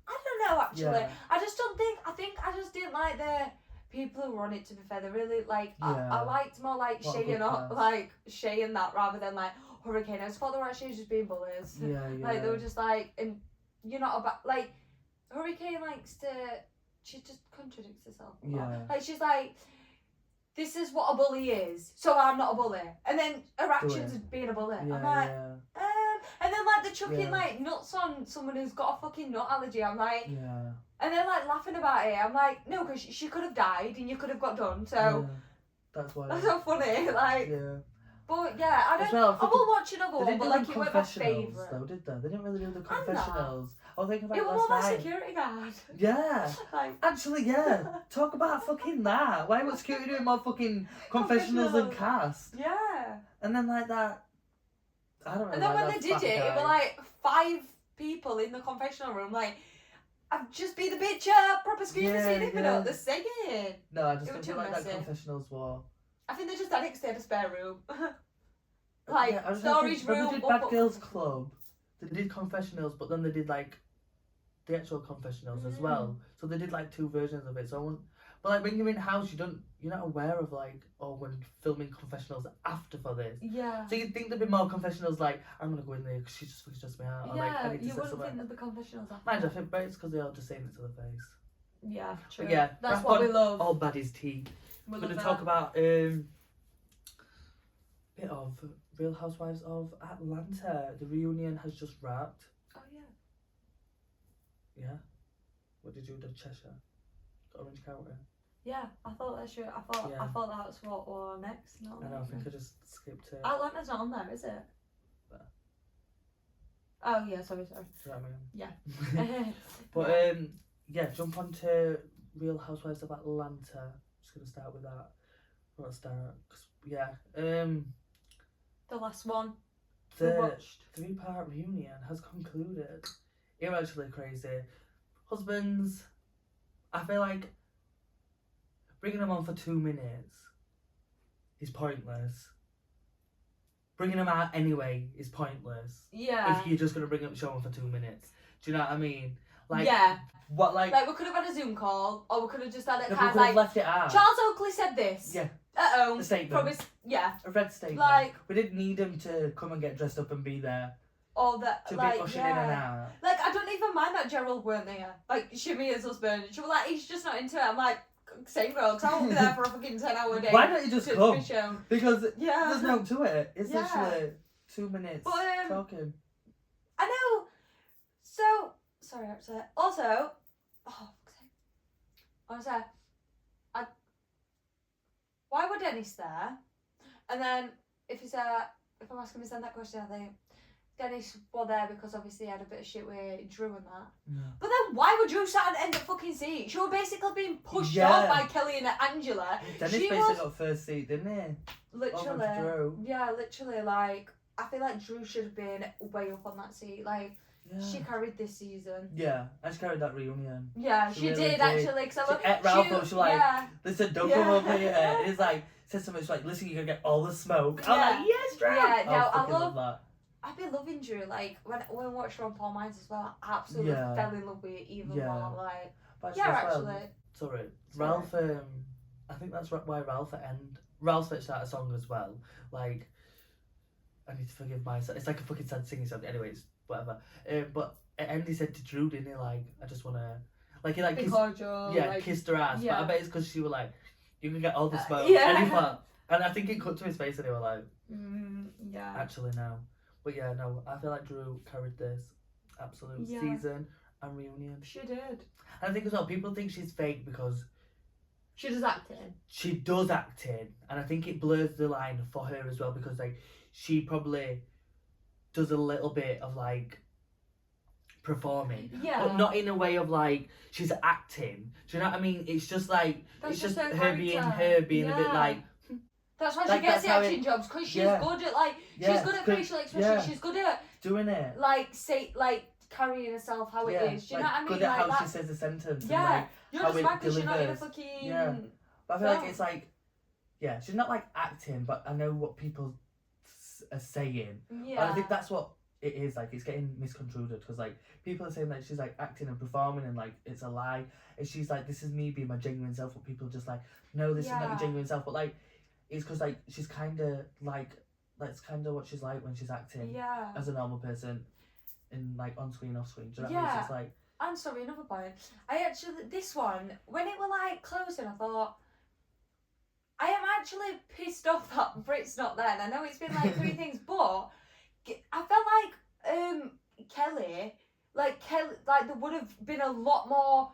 I don't know actually. Yeah. I just don't think. I just didn't like the people who were on it. To be fair, they really like. Yeah. I liked more like What a Shay good and cast. like Shay and that rather than like Hurricane. I just thought they were actually just being bullies. Yeah, Like they were just like, and you're not about like Hurricane likes to. She just contradicts herself. A lot. Yeah. Like she's like, this is what a bully is, so I'm not a bully, and then her actions is being a bully. Yeah, I'm like, and then like the chucking Yeah. like nuts on someone who's got a fucking nut allergy. I'm like, yeah. and then like laughing about it. I'm like, no, because she could have died and you could have got done. So Yeah. That's why. that's not funny. Like, Yeah. but yeah, I As don't. well, I will watch another They one, didn't but do like the it wasn't my confessionals favourite. though, did they? They didn't really do the that. confessionals. I was thinking about It it was last more my night. security guard. Yeah. Like, Actually, yeah. Talk about fucking that. Why was security doing more fucking confessionals than cast? yeah. And then like that. I don't know. And then like when they that did fat it, it guy. were like 5 people in the confessional room. Like, I've just been the bitch proper screaming, Yeah, saying it, but yeah. no, they're singing. No, I just it don't was feel too like that messy. confessionals war. I think they just had it 'cause they had a spare room. Like, Yeah, I was storage thinking, when room. they did up, Bad up. Girls Club, they did confessionals, but then they did like the actual confessionals as well. So they did like 2 versions of it. So I want, but like when you're in house, you're not aware of like, oh, when filming confessionals after for this. Yeah. So you'd think there'd be more confessionals like, I'm gonna go in there because she just fucking stressed me out. Or, like, I Yeah, need to you say wouldn't something. think there'd be confessionals after. Mind you, I think, but it's because they're all just saying it to the face. Yeah, true. But yeah, That's wrap what on we love. All Baddies tea. We We're love gonna that. talk about bit of Real Housewives of Atlanta. The reunion has just wrapped. Oh, yeah. Yeah. What did you do, Cheshire? Orange County. Yeah, I thought that should. I thought Yeah. that was what were next. Not I know. I next. think I just skipped it. Atlanta's not on there, is it? There. Oh yeah, sorry. Do you know what I mean? Yeah. But yeah, jump onto Real Housewives of Atlanta. Just gonna start with that. Let's start. 'Cause, yeah. The last one. We The watched. 3-part reunion has concluded. You're actually crazy. Husbands, I feel like bringing them on for 2 minutes is pointless. Bringing them out anyway is pointless. Yeah. If you're just gonna bring up show on for 2 minutes, do you know what I mean? Like, yeah. what, like We could have had a Zoom call, or we could have just had it no, kind we of could have like. left it out. Charles Oakley said this. Yeah, At home. a statement. Probably. Yeah. A red statement. Like. We didn't need him to come and get dressed up and be there. Or that. To like, be ushering yeah. in and out. Like, I don't even mind that Gerald weren't there. Like, Shamia's husband. She was like, he's just not into it. I'm like, same girl, because I won't be there for a fucking 10-hour day. Why don't you just to come? be shown. Because Yeah. there's no to it. It's Yeah. literally 2 minutes But, talking. I know. So, sorry, actually. Also, oh, fuck's sake. Honestly, why were Dennis there? And then, if I'm asking me to send that question, I think Dennis was there because obviously he had a bit of shit with Drew and that. Yeah. But then why would Drew sat at the end of fucking seat? She was basically being pushed Yeah. off by Kelly and Angela. Dennis She basically was got first seat, didn't he? literally. Over Drew. Yeah, literally. Like, I feel like Drew should have been way up on that seat. Like, Yeah. she carried this season. Yeah, I just carried that reunion. Yeah, She she really did did. actually. Cause I She look, ate Ralph up, she like, yeah, Listen, don't Yeah. come over here. And it's like, said something, she's like, listen, you're gonna get all the smoke. I'm Yeah. like, yes, Drew. Yeah, no, I fucking love- that. I've been loving Drew. Like when we watched her on Paul Mines as well, I absolutely Yeah. fell in love with it even Yeah. more. Like, But yeah, as well, actually. Sorry. Sorry. Ralph, I think that's why Ralph switched out a song as well. Like, I need to forgive myself. It's like a fucking sad singing song. Anyways, whatever. But at the end he said to Drew, didn't he? Like, I just wanna, like he like Be kissed, cordial. yeah, like, kissed her ass. yeah. But I bet it's because she was like, you can get all the smoke. yeah. And he thought, and I think it cut to his face and he was like, yeah. actually no. But yeah, no, I feel like Drew carried this absolute Yeah. season and reunion. She did. And I think as well, people think she's fake because She does acting. she does acting, and I think it blurs the line for her as well because like she probably does a little bit of like performing, Yeah. but not in a way of like she's acting. Do you know what I mean? It's just like That's it's just her her being character. her, being a bit Yeah. like That's why Like, she gets that's the how acting jobs because she's yeah. good at like yeah, she's good at good- facial expression. yeah. She's good at doing it. like carrying herself how yeah, it is. Do you like, know what I mean? good at Like how she that. says the sentence. Yeah. And, like, You're how just it mad because you're not in a delivers. fucking. Yeah. But I feel film. like it's like, yeah, she's not like acting, but I know what people are saying. Yeah. But I think that's what it is. Like, it's getting misconstrued because like people are saying that she's like acting and performing and like it's a lie. And she's like, this is me being my genuine self. But people are just like, no, this is not Yeah. your genuine self. But like, it's because like she's kind of like that's kind of what she's like when she's acting Yeah. as a normal person, in like on screen, off screen. Do you know what I mean? Yeah. It's just like And sorry, another point. I actually this one when it were like closing, I thought. I am actually pissed off that Brit's not there. And I know it's been like 3 things, but I felt like Kelly, like there would have been a lot more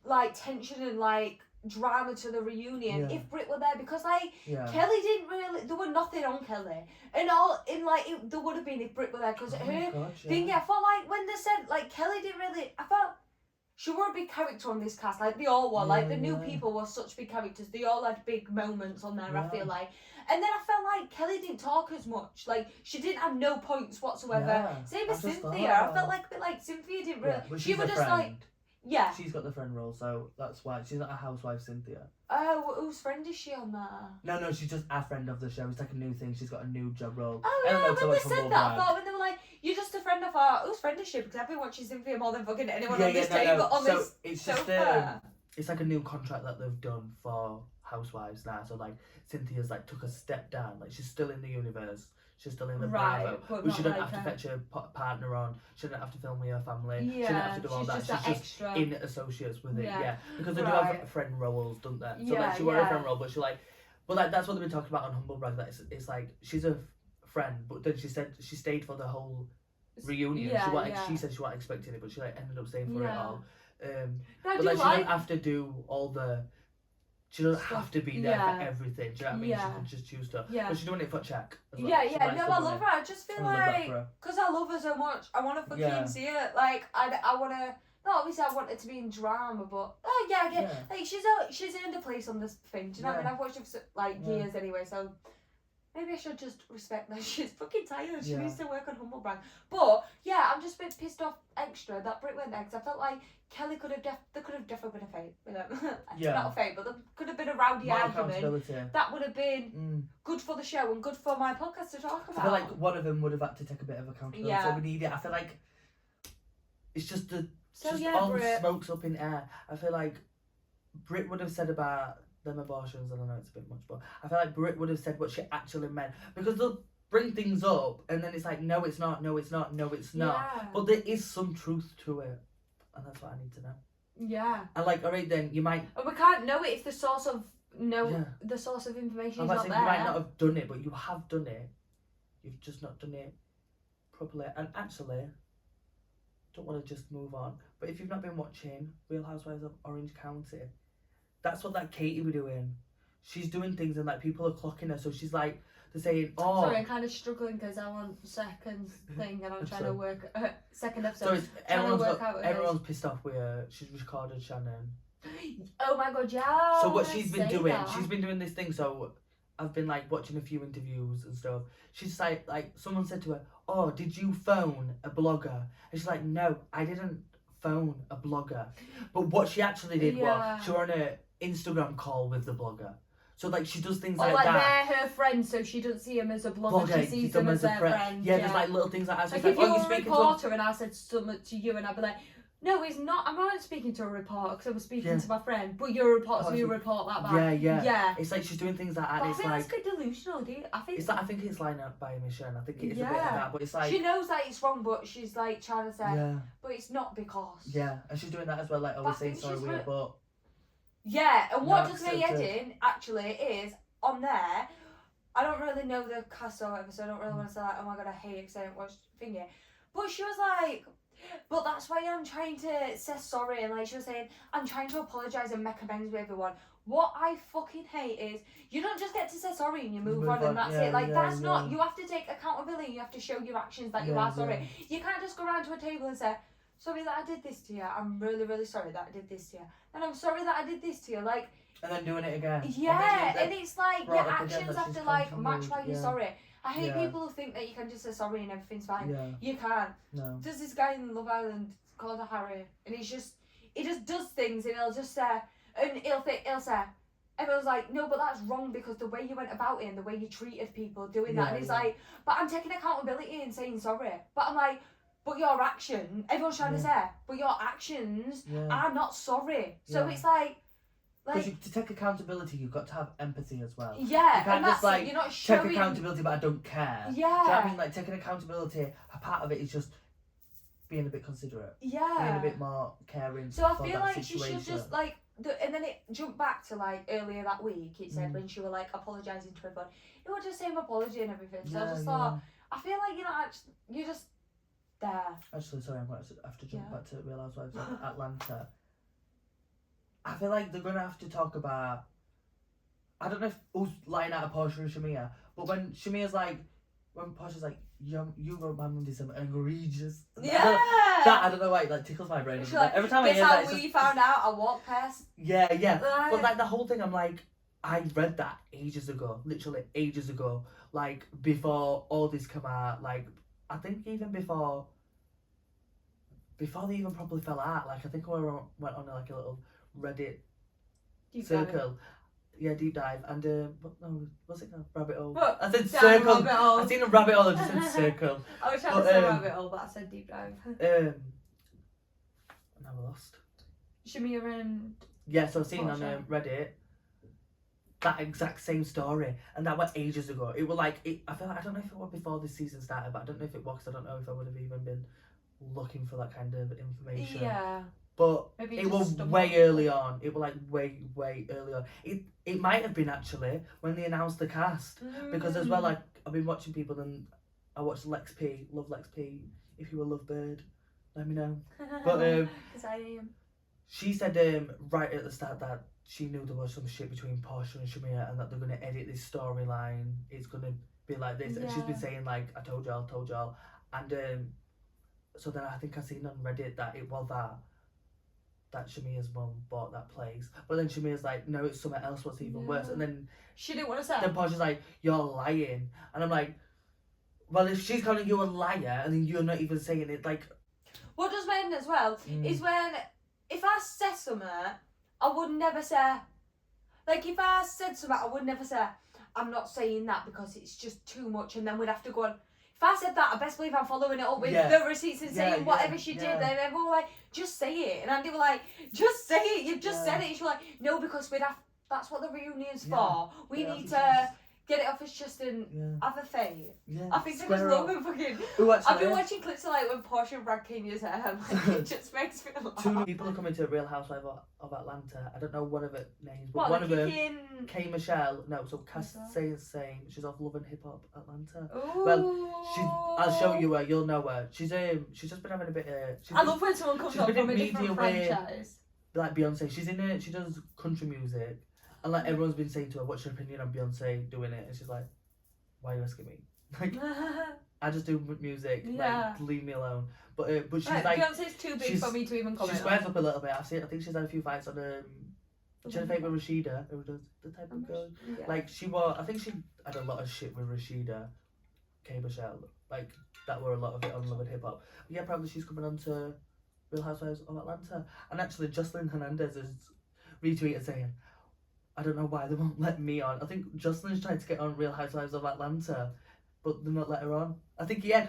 like tension and like drama to the reunion Yeah. if Brit were there because like yeah. Kelly didn't really. There were nothing on Kelly, and all in like there would have been if Brit were there because Oh my her God, thing. yeah. I felt like when they said like Kelly didn't really. I felt she were a big character on this cast. Like they all were. Like the new Yeah. people were such big characters. They all had big moments on there. I Yeah. feel like, and then I felt like Kelly didn't talk as much. Like she didn't have no points whatsoever. Yeah, Same I as just Cynthia. thought I felt that. like a bit like Cynthia didn't really. Yeah, but she she's was a just friend. like yeah. She's got the friend role, so that's why she's not a housewife, Cynthia. Oh, whose friend is she on there? No, she's just a friend of the show. It's like a new thing. She's got a new job role. Oh I don't know, yeah, 'cause I when they watch said Humble that, I Brag. thought when they were like, "You're just a friend," I thought, "Whose friend is she?" Because I've been watching Cynthia more than fucking anyone on this table on So this it's just sofa. it's like a new contract that they've done for housewives now. So like Cynthia's like took a step down. Like she's still in the universe. She's still in the Right, Bravo. but But she not don't like have to a- fetch her partner on. She don't have to film with her family. She don't Yeah, have to do all she's that. just She's that just extra. in associates with it. Yeah. Yeah. Because they do Right. have friend roles, don't they? So Yeah, like she wore a yeah. friend role, but she like, but like that's what they've been talking about on Humble Brag. That it's like she's a friend, but then she said she stayed for the whole reunion. Yeah, she wasn't, yeah. she said she wasn't expecting it, but she like ended up staying for it Yeah. all. No, I But do like she like. doesn't have to do all the. She doesn't Stuff. have to be there Yeah. for everything. Do you know what I mean? Yeah. She can just choose to. Yeah. But she's doing it for check. As well. Yeah, She yeah, likes no, the I money. love her. I just feel I love that like for her. because I love her so much, I want to fucking Yeah. see it. Like I want to. No, obviously I want it to be in drama, but oh yeah, I get Yeah. like she's earned a place on this thing. Do you know what I mean? Yeah. I've watched it for like Yeah. years anyway, so maybe I should just respect that she's fucking tired. She Yeah. needs to work on humble brag. But yeah, I'm just a bit pissed off extra that Brit went there because I felt like Kelly could have there could have definitely been a fight. You know? Yeah. Not a fight, but there could have been a rowdy More argument. accountability. That would have been good for the show and good for my podcast to talk about. I feel like one of them would have had to take a bit of accountability. Yeah. We need it. I feel like it's just So just yeah, all the Brit. smoke's up in air. I feel like Brit would have said about them abortions, I don't know, it's a bit much, but I feel like Brit would have said what she actually meant. Because they'll bring things up and then it's like, no, it's not, no, it's not, no, it's not. Yeah. But there is some truth to it. And that's what I need to know. Yeah. And like, alright then, you might... And we can't know it if the source of Yeah. the source of information I'm is not not saying there. you might not have done it, but you have done it. You've just not done it properly. And actually, don't want to just move on, but if you've not been watching Real Housewives of Orange County, that's what that Katie were doing. She's doing things and like people are clocking her, so she's like, they're saying, oh... Sorry, I'm kind of struggling because I'm on second thing and I'm trying to work... second episode. So it's, trying to work out everyone's pissed off with her. She's recorded Shannon. Oh my god, yeah. So what she's been doing, that. she's been doing this thing, so I've been like watching a few interviews and stuff. She's like someone said to her, oh, did you phone a blogger? And she's like, no, I didn't phone a blogger. But what she actually did Yeah. was, she were on an Instagram call with the blogger. So like she does things Or like like that. they're her friends, so she doesn't see him as a blogger, she sees them them as their friend. friend. Yeah, there's like little things like that. So Like it's if like, you oh, were you're a speaking to a... reporter and I said something to you and I'd be like, no, it's not. I'm not speaking to a reporter because I was speaking Yeah. to my friend. But you're a reporter, so you report that back. Yeah. It's like she's doing things like that, But and I it's think like that's a bit delusional, dude. I think it's like I think it's lined up by Michelle. I think it is a bit of Yeah. that, but it's like she knows that it's wrong, but she's like trying to say, yeah, but it's not because. yeah, and she's doing that as well. Like But I always saying think sorry she's weird, re- but Yeah, and what No, does me accepted. in actually is on there. I don't really know the cast or whatever, so I don't really want to say like, oh my god, I hate it because I don't watch thingy. But she was like, but that's why I'm trying to say sorry, and like she was saying, I'm trying to apologise and make amends with everyone. What I fucking hate is you don't just get to say sorry and you move on and that's yeah, it. Like yeah, that's not. yeah. You have to take accountability. You have to show your actions that you Yeah, are sorry. You can't just go around to a table and say, sorry that I did this to you. I'm really, really sorry that I did this to you. And I'm sorry that I did this to you. Like. and then doing it again. Yeah, and it's like your brought up again actions that have she's to like continued, match why you're yeah. sorry. I hate Yeah. people who think that you can just say sorry and everything's fine. Yeah, You can't. no. There's this guy in Love Island called Harry, and he just does things, and he'll just say, and he'll say, everyone's like, no, but that's wrong because the way you went about it and the way you treated people doing that, Yeah, and he's yeah. like, but I'm taking accountability and saying sorry, but I'm like, but your action, everyone's trying to say, but your actions Yeah. are not sorry. So Yeah. it's like. Because to take accountability, you've got to have empathy as well. Yeah, You can't and that's just like it. You're not take showing. accountability, but I don't care. Yeah. Do you know what I mean? Like taking accountability, a part of it is just being a bit considerate, Yeah. being a bit more caring. So I for feel that like she situation. should just like, and then it jumped back to like earlier that week. It said Mm. when she were like apologising to everyone, it was just same apology and everything. So I Yeah, just yeah. thought, I feel like you're just there. Actually, sorry, I'm going to have to jump Yeah. back to Real Housewives of Atlanta. I feel like they're going to have to talk about. I don't know if who's lying out of Portia and Shamia, but when Shamia's like, when Portia's like, you wrote my mum did something egregious. Yeah. That, I don't know why, it like tickles my brain. She's like, Every time I guess hear how that, it's we just, found out I walked past. yeah, yeah. Like, But like the whole thing, I'm like, I read that ages ago, literally ages ago. Like before all this came out, like I think even before they even probably fell out. Like I think we went on like a little Reddit deep circle. diving. Yeah, deep dive and what no what's it called? Rabbit hole. What? I said Down circle. rabbit hole. I seen a rabbit hole. I just said circle. I was trying But, to say um, rabbit hole, but I said deep dive. Now we're lost. Shamia and Yeah, so I've seen on Portia. Reddit that exact same story, and that went ages ago. It was like I feel like I don't know if it was before this season started, but I don't know if it was. 'Cause I don't know if I would have even been looking for that kind of information. yeah, But maybe it just was stumbled way on it. early on. It was like way early on. It might have been actually when they announced the cast, because as well, like I've been watching people and I watched Lex P. Love Lex P. If you a Lovebird, let me know. But because I am. she said right at the start that she knew there was some shit between Portia and Shamia and that they're gonna edit this storyline. It's gonna be like this, and she's been Yeah. saying like I told y'all, and so then I think I seen on Reddit that it was that. that Shamia's mum bought that place. But then Shamia's like, no, it's something else what's even worse. And then She didn't want to say. then Porsche is like, you're lying. And I'm like, well, if she's calling you a liar and then you're not even saying it, like... What does me end as well is when, if I said something, I would never say... Like, if I said something, I would never say, I'm not saying that because it's just too much, and then we'd have to go on. If I said that, I best believe I'm following it up with the receipts and saying whatever she did. Then everyone were like, just say it. And Andy were like, just say it. You've just said it. And she was like, no, because we'd have. That's what the reunion's for. We need to get it off his chest and have a fight. Yeah. I think I just love him fucking. I've been watching clips of like when Portia and Brad came his hair. Like, it just makes me laugh. 2 people are coming to Real Housewives of Atlanta. I don't know one of the names, but What, one of them, kicking... K Michelle. No, so Cass saying same. She's off Love and Hip Hop Atlanta. Ooh. Well, I'll show you her. You'll know her. She's just been having a bit of. I love when someone comes up from a different franchise. Like Beyonce, she does country music, and like everyone's been saying to her, "What's your opinion on Beyonce doing it?" And she's like, "Why are you asking me? Like, I just do music. Like, leave me alone." But she's like, Beyonce's too big for me to even comment. She squares up a little bit. I think she's had a few fights on she had a fight with Rashida, who does the type of girl. Yeah. Like I think she had a lot of shit with Rashida, K Michelle. Like that were a lot of it on Love and Hip Hop. But yeah, probably she's coming on to Real Housewives of Atlanta. And actually, Jocelyn Hernandez has retweeted saying, I don't know why they won't let me on. I think Jocelyn's trying to get on Real Housewives of Atlanta, but they're not let her on. I think, I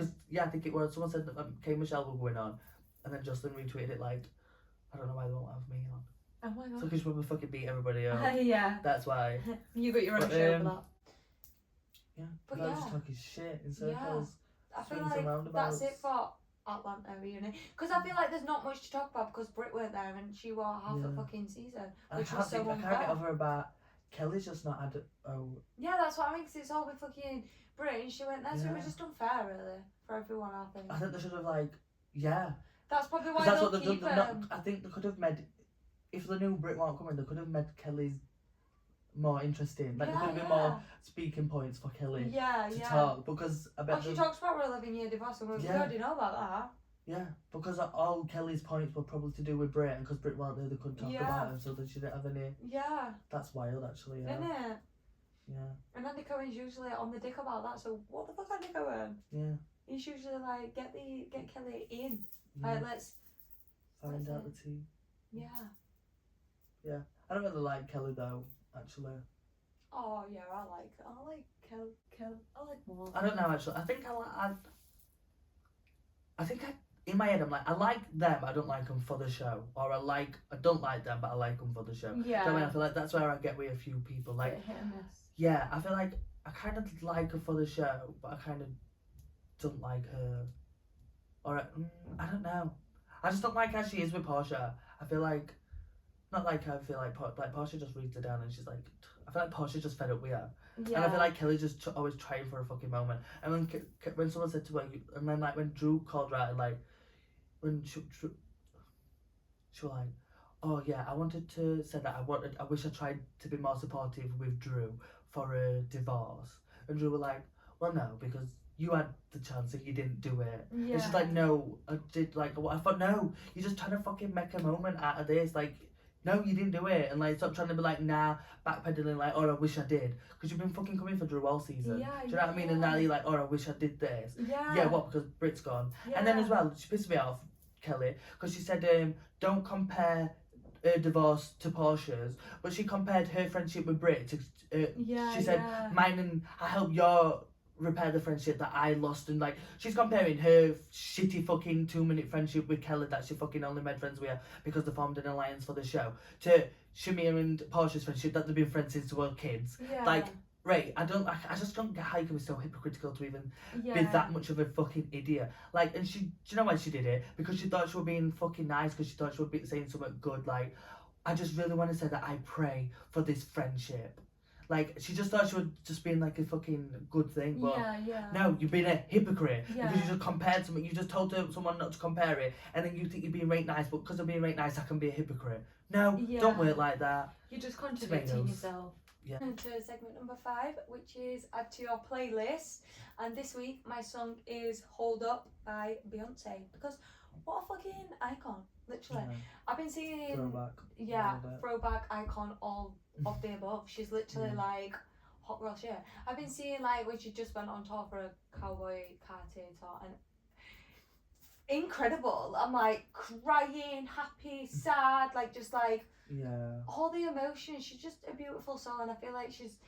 think it was, someone said that K Michelle were going on, and then Jocelyn retweeted it like, I don't know why they won't have me on. Oh my god. So because she probably fucking beat everybody up. Yeah. That's why. You got your own show for that. Yeah. But They're yeah. just talking shit in circles. I feel swings and like roundabouts. that's it for Atlanta reunion. Because I feel like there's not much to talk about because Brit weren't there and she were half the fucking season. Which was so I unfair. can't get over about Kelly's just not had Yeah, that's what I mean, because it's all with fucking Brit and she went there, so it was just unfair really for everyone, I think. I think they should have That's probably why that's they'll what they've keep done. I think they could have made, if the new Brit weren't coming, they could have made Kelly's more interesting. Like there could have been more speaking points for Kelly to talk, because I bet she talks about her 11-year divorce and we already know about that. Yeah, because all Kelly's points were probably to do with Brit, and because Brit weren't there, they couldn't talk about him, so they shouldn't have any. Yeah. That's wild, actually. Yeah. Isn't it? Yeah. And Andy Cohen's usually on the dick about that, so what the fuck, Andy Cohen? Yeah. He's usually like, get Kelly in. Yeah. Like, let's find out the tea. Yeah. Yeah. I don't really like Kelly though, actually. Oh yeah, I like Kel. I like more. I don't know actually. I think in my head I'm like, I like them, I don't like them for the show, or I don't like them, but I like them for the show. Yeah. So I feel like that's where I get with a few people. Like, hit and miss. yeah, I feel like I kind of like her for the show, but I kind of don't like her. Or I don't know. I just don't like how she is with Portia. I feel like, not like I feel like Portia just reads her down and she's like, I feel like Portia's just fed up with her. Yeah. And I feel like Kelly's just always trying for a fucking moment. And when someone said to her, and then like when Drew called her out, and like when she was like, oh yeah, I wanted to say that I wish I tried to be more supportive with Drew for a divorce. And Drew were like, well no, because you had the chance and you didn't do it. Yeah. And she's like, no, I did. Like, I thought, no, you're just trying to fucking make a moment out of this. Like, no, you didn't do it. And like, stop trying to be like, nah, backpedaling, like, oh, I wish I did. Because you've been fucking coming for Drew all season. Yeah, do you know what I mean? And now you're like, oh, I wish I did this. Yeah. Yeah, what? Because Brit's gone. Yeah. And then as well, she pissed me off, Kelly, because she said, don't compare her divorce to Portia's, but she compared her friendship with Brit to, she said, mine and I helped your repair the friendship that I lost, and like she's comparing her shitty fucking 2-minute friendship with Kelly that she fucking only made friends with her because they formed an alliance for the show, to Shamir and Portia's friendship that they've been friends since they were kids. Yeah. Like, right, I just don't get how you can be so hypocritical to even be that much of a fucking idiot. Like, and do you know why she did it? Because she thought she was being fucking nice, because she thought she would be saying something good, like, I just really want to say that I pray for this friendship. Like, she just thought she was just being like a fucking good thing, but no, you've been a hypocrite because you just compared something. You just told someone not to compare it, and then you think you're being right nice, but because of being right nice, I can be a hypocrite. No, don't work like that. You're just contradicting yourself. Yeah. To segment number 5, which is add to your playlist, and this week my song is "Hold Up" by Beyonce, because what a fucking icon, literally. I've been seeing Throwback. yeah, Love it. throwback icon, all of the above. She's literally Yeah. like hot girl shit. I've been seeing like when she just went on tour for a cowboy cartoon tour and incredible. I'm like crying, happy, sad, like just like Yeah. all the emotions. She's just a beautiful soul, and I feel like she's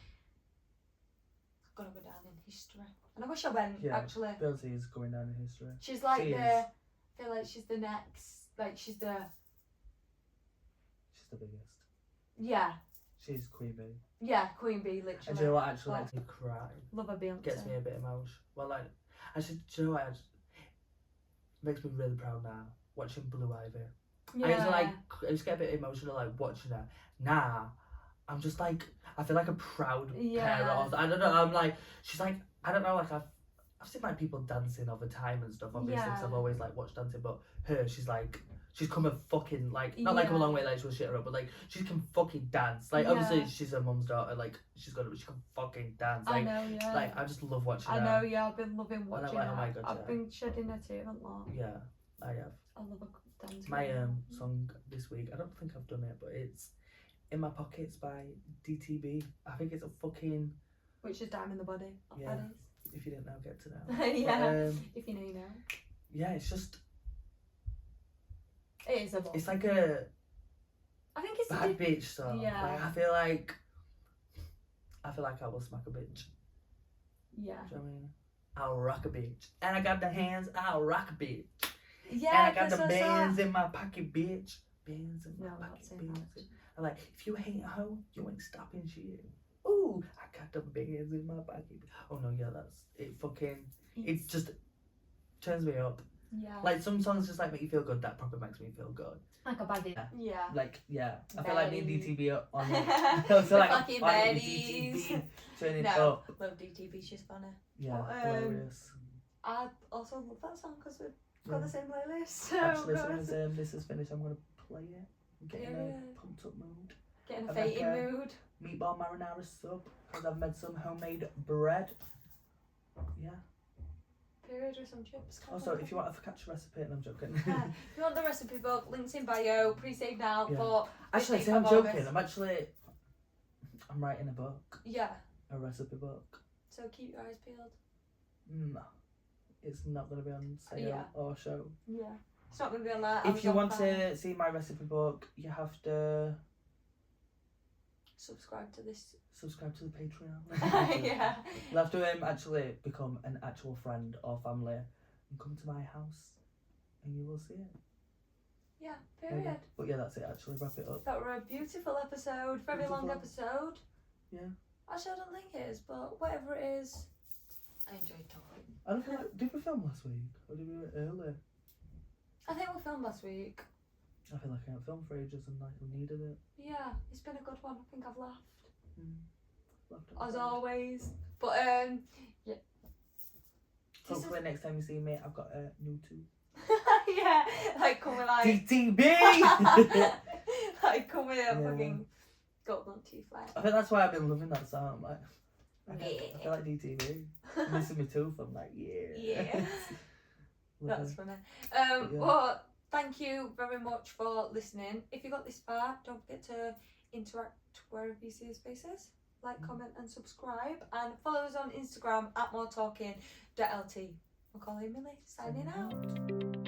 gonna go down in history. And I wish I went Yeah. actually. Beyonce is going down in history. She's like She the. is. I feel like she's the next. Like she's the. She's the biggest. Yeah, She's Queen Bee. yeah, Queen Bee, And do you know literally. what actually Well, makes me cry? Love a Beyonce. Gets me a bit emotional. Well, like, actually, do you know what? Makes me really proud now watching Blue Ivy. I used to like, I used to get a bit emotional like watching her. Nah, I'm just like, I feel like a proud parent. Yeah. Of, I don't know. I'm like, she's like, I don't know. Like I've seen like people dancing over time and stuff. Obviously, because Yeah. I've always like watched dancing. But her, she's like, she's come a fucking like, not like come a Yeah. long way. Like she'll shit her up, but like she can fucking dance. Like obviously Yeah. she's her mum's daughter. Like she can fucking dance. I Like know, yeah. like I just love watching I her. know, yeah. I've been loving I'm watching like, her. oh my God, I've yeah. been shedding a tear a lot. Yeah, I have. I love a dance. My video. song this week, I don't think I've done it, but it's In My Pockets by DTB. I think it's a fucking, Which is Dime in the Body. On Yeah. Fridays. if you didn't know, get to know. Yeah. But, If you know, you know. yeah, it's just, It is a bop. it's like a I think it's bad bitch song. Yeah. Like, I feel like I will smack a bitch. Yeah. Do you know what I mean? I'll rock a bitch. And I got the hands, I'll rock a bitch. Yeah. And I got the that's bands sad. in my pocket, bitch. Bands in my No, I'm not pocket, saying bands that. in. I'm like, if you ain't a hoe, you ain't stopping shit. Ooh, I got the bands in my pocket. Oh no, yeah, that's it. Fucking, it just turns me up. Yeah. Like some songs just like make you feel good. That probably makes me feel good. Like a baddie. Yeah. Like yeah, I feel like me and Baddies. DTB are on it. The so like fucking on it with baddies. DTB, turning No. up. Love DTB, she's funny. Yeah, Oh, hilarious. I also love that song because we've got Yeah. the same playlist. So Actually, as soon good. as this is finished, I'm gonna play it. I'm getting Yeah. a pumped up mood. Get in a I've like fating a- mood. Meatball marinara sub because I've made some homemade bread. Yeah. Period with some chips. Also, if you want to catch a recipe, and I'm joking. Yeah. If you want the recipe book, links in bio, pre-saved now Yeah. for Actually, 15th see, I'm of joking. August. I'm writing a book, Yeah. a recipe book. So keep your eyes peeled. No, it's not going to be on sale Yeah. or show. Yeah. It's not going to be on that. If you Amazon want Prime. to see my recipe book, you have to Subscribe to this. subscribe to the Patreon. Yeah. You'll have to actually become an actual friend or family and come to my house, and you will see it. Yeah. There you go. Period. But yeah, that's it. Actually, wrap it up. That were a beautiful episode. Very long Beautiful. episode. Yeah. Actually, I don't think it is, but whatever it is, I enjoyed talking. I don't feel like, did we film last week or did we do it early? I think we filmed last week. I feel like I haven't filmed for ages and like we needed it. Yeah, it's been a good one. I think I've laughed Left as episode. always. But yeah. This Hopefully next time you see me, I've got a new tooth. yeah, like coming like DTB! like coming a Yeah. fucking golden teeth like. I think that's why I've been loving that song. Like, I Yeah. feel like DTB. Missing my tooth, I'm like, yeah. Yeah. Love That's it. funny. Yeah. Well, thank you very much for listening. If you got this far, don't forget to interact wherever you see your spaces. Like, comment, and subscribe. And follow us on Instagram at moretalking.lt. Macaulay and Millie signing out.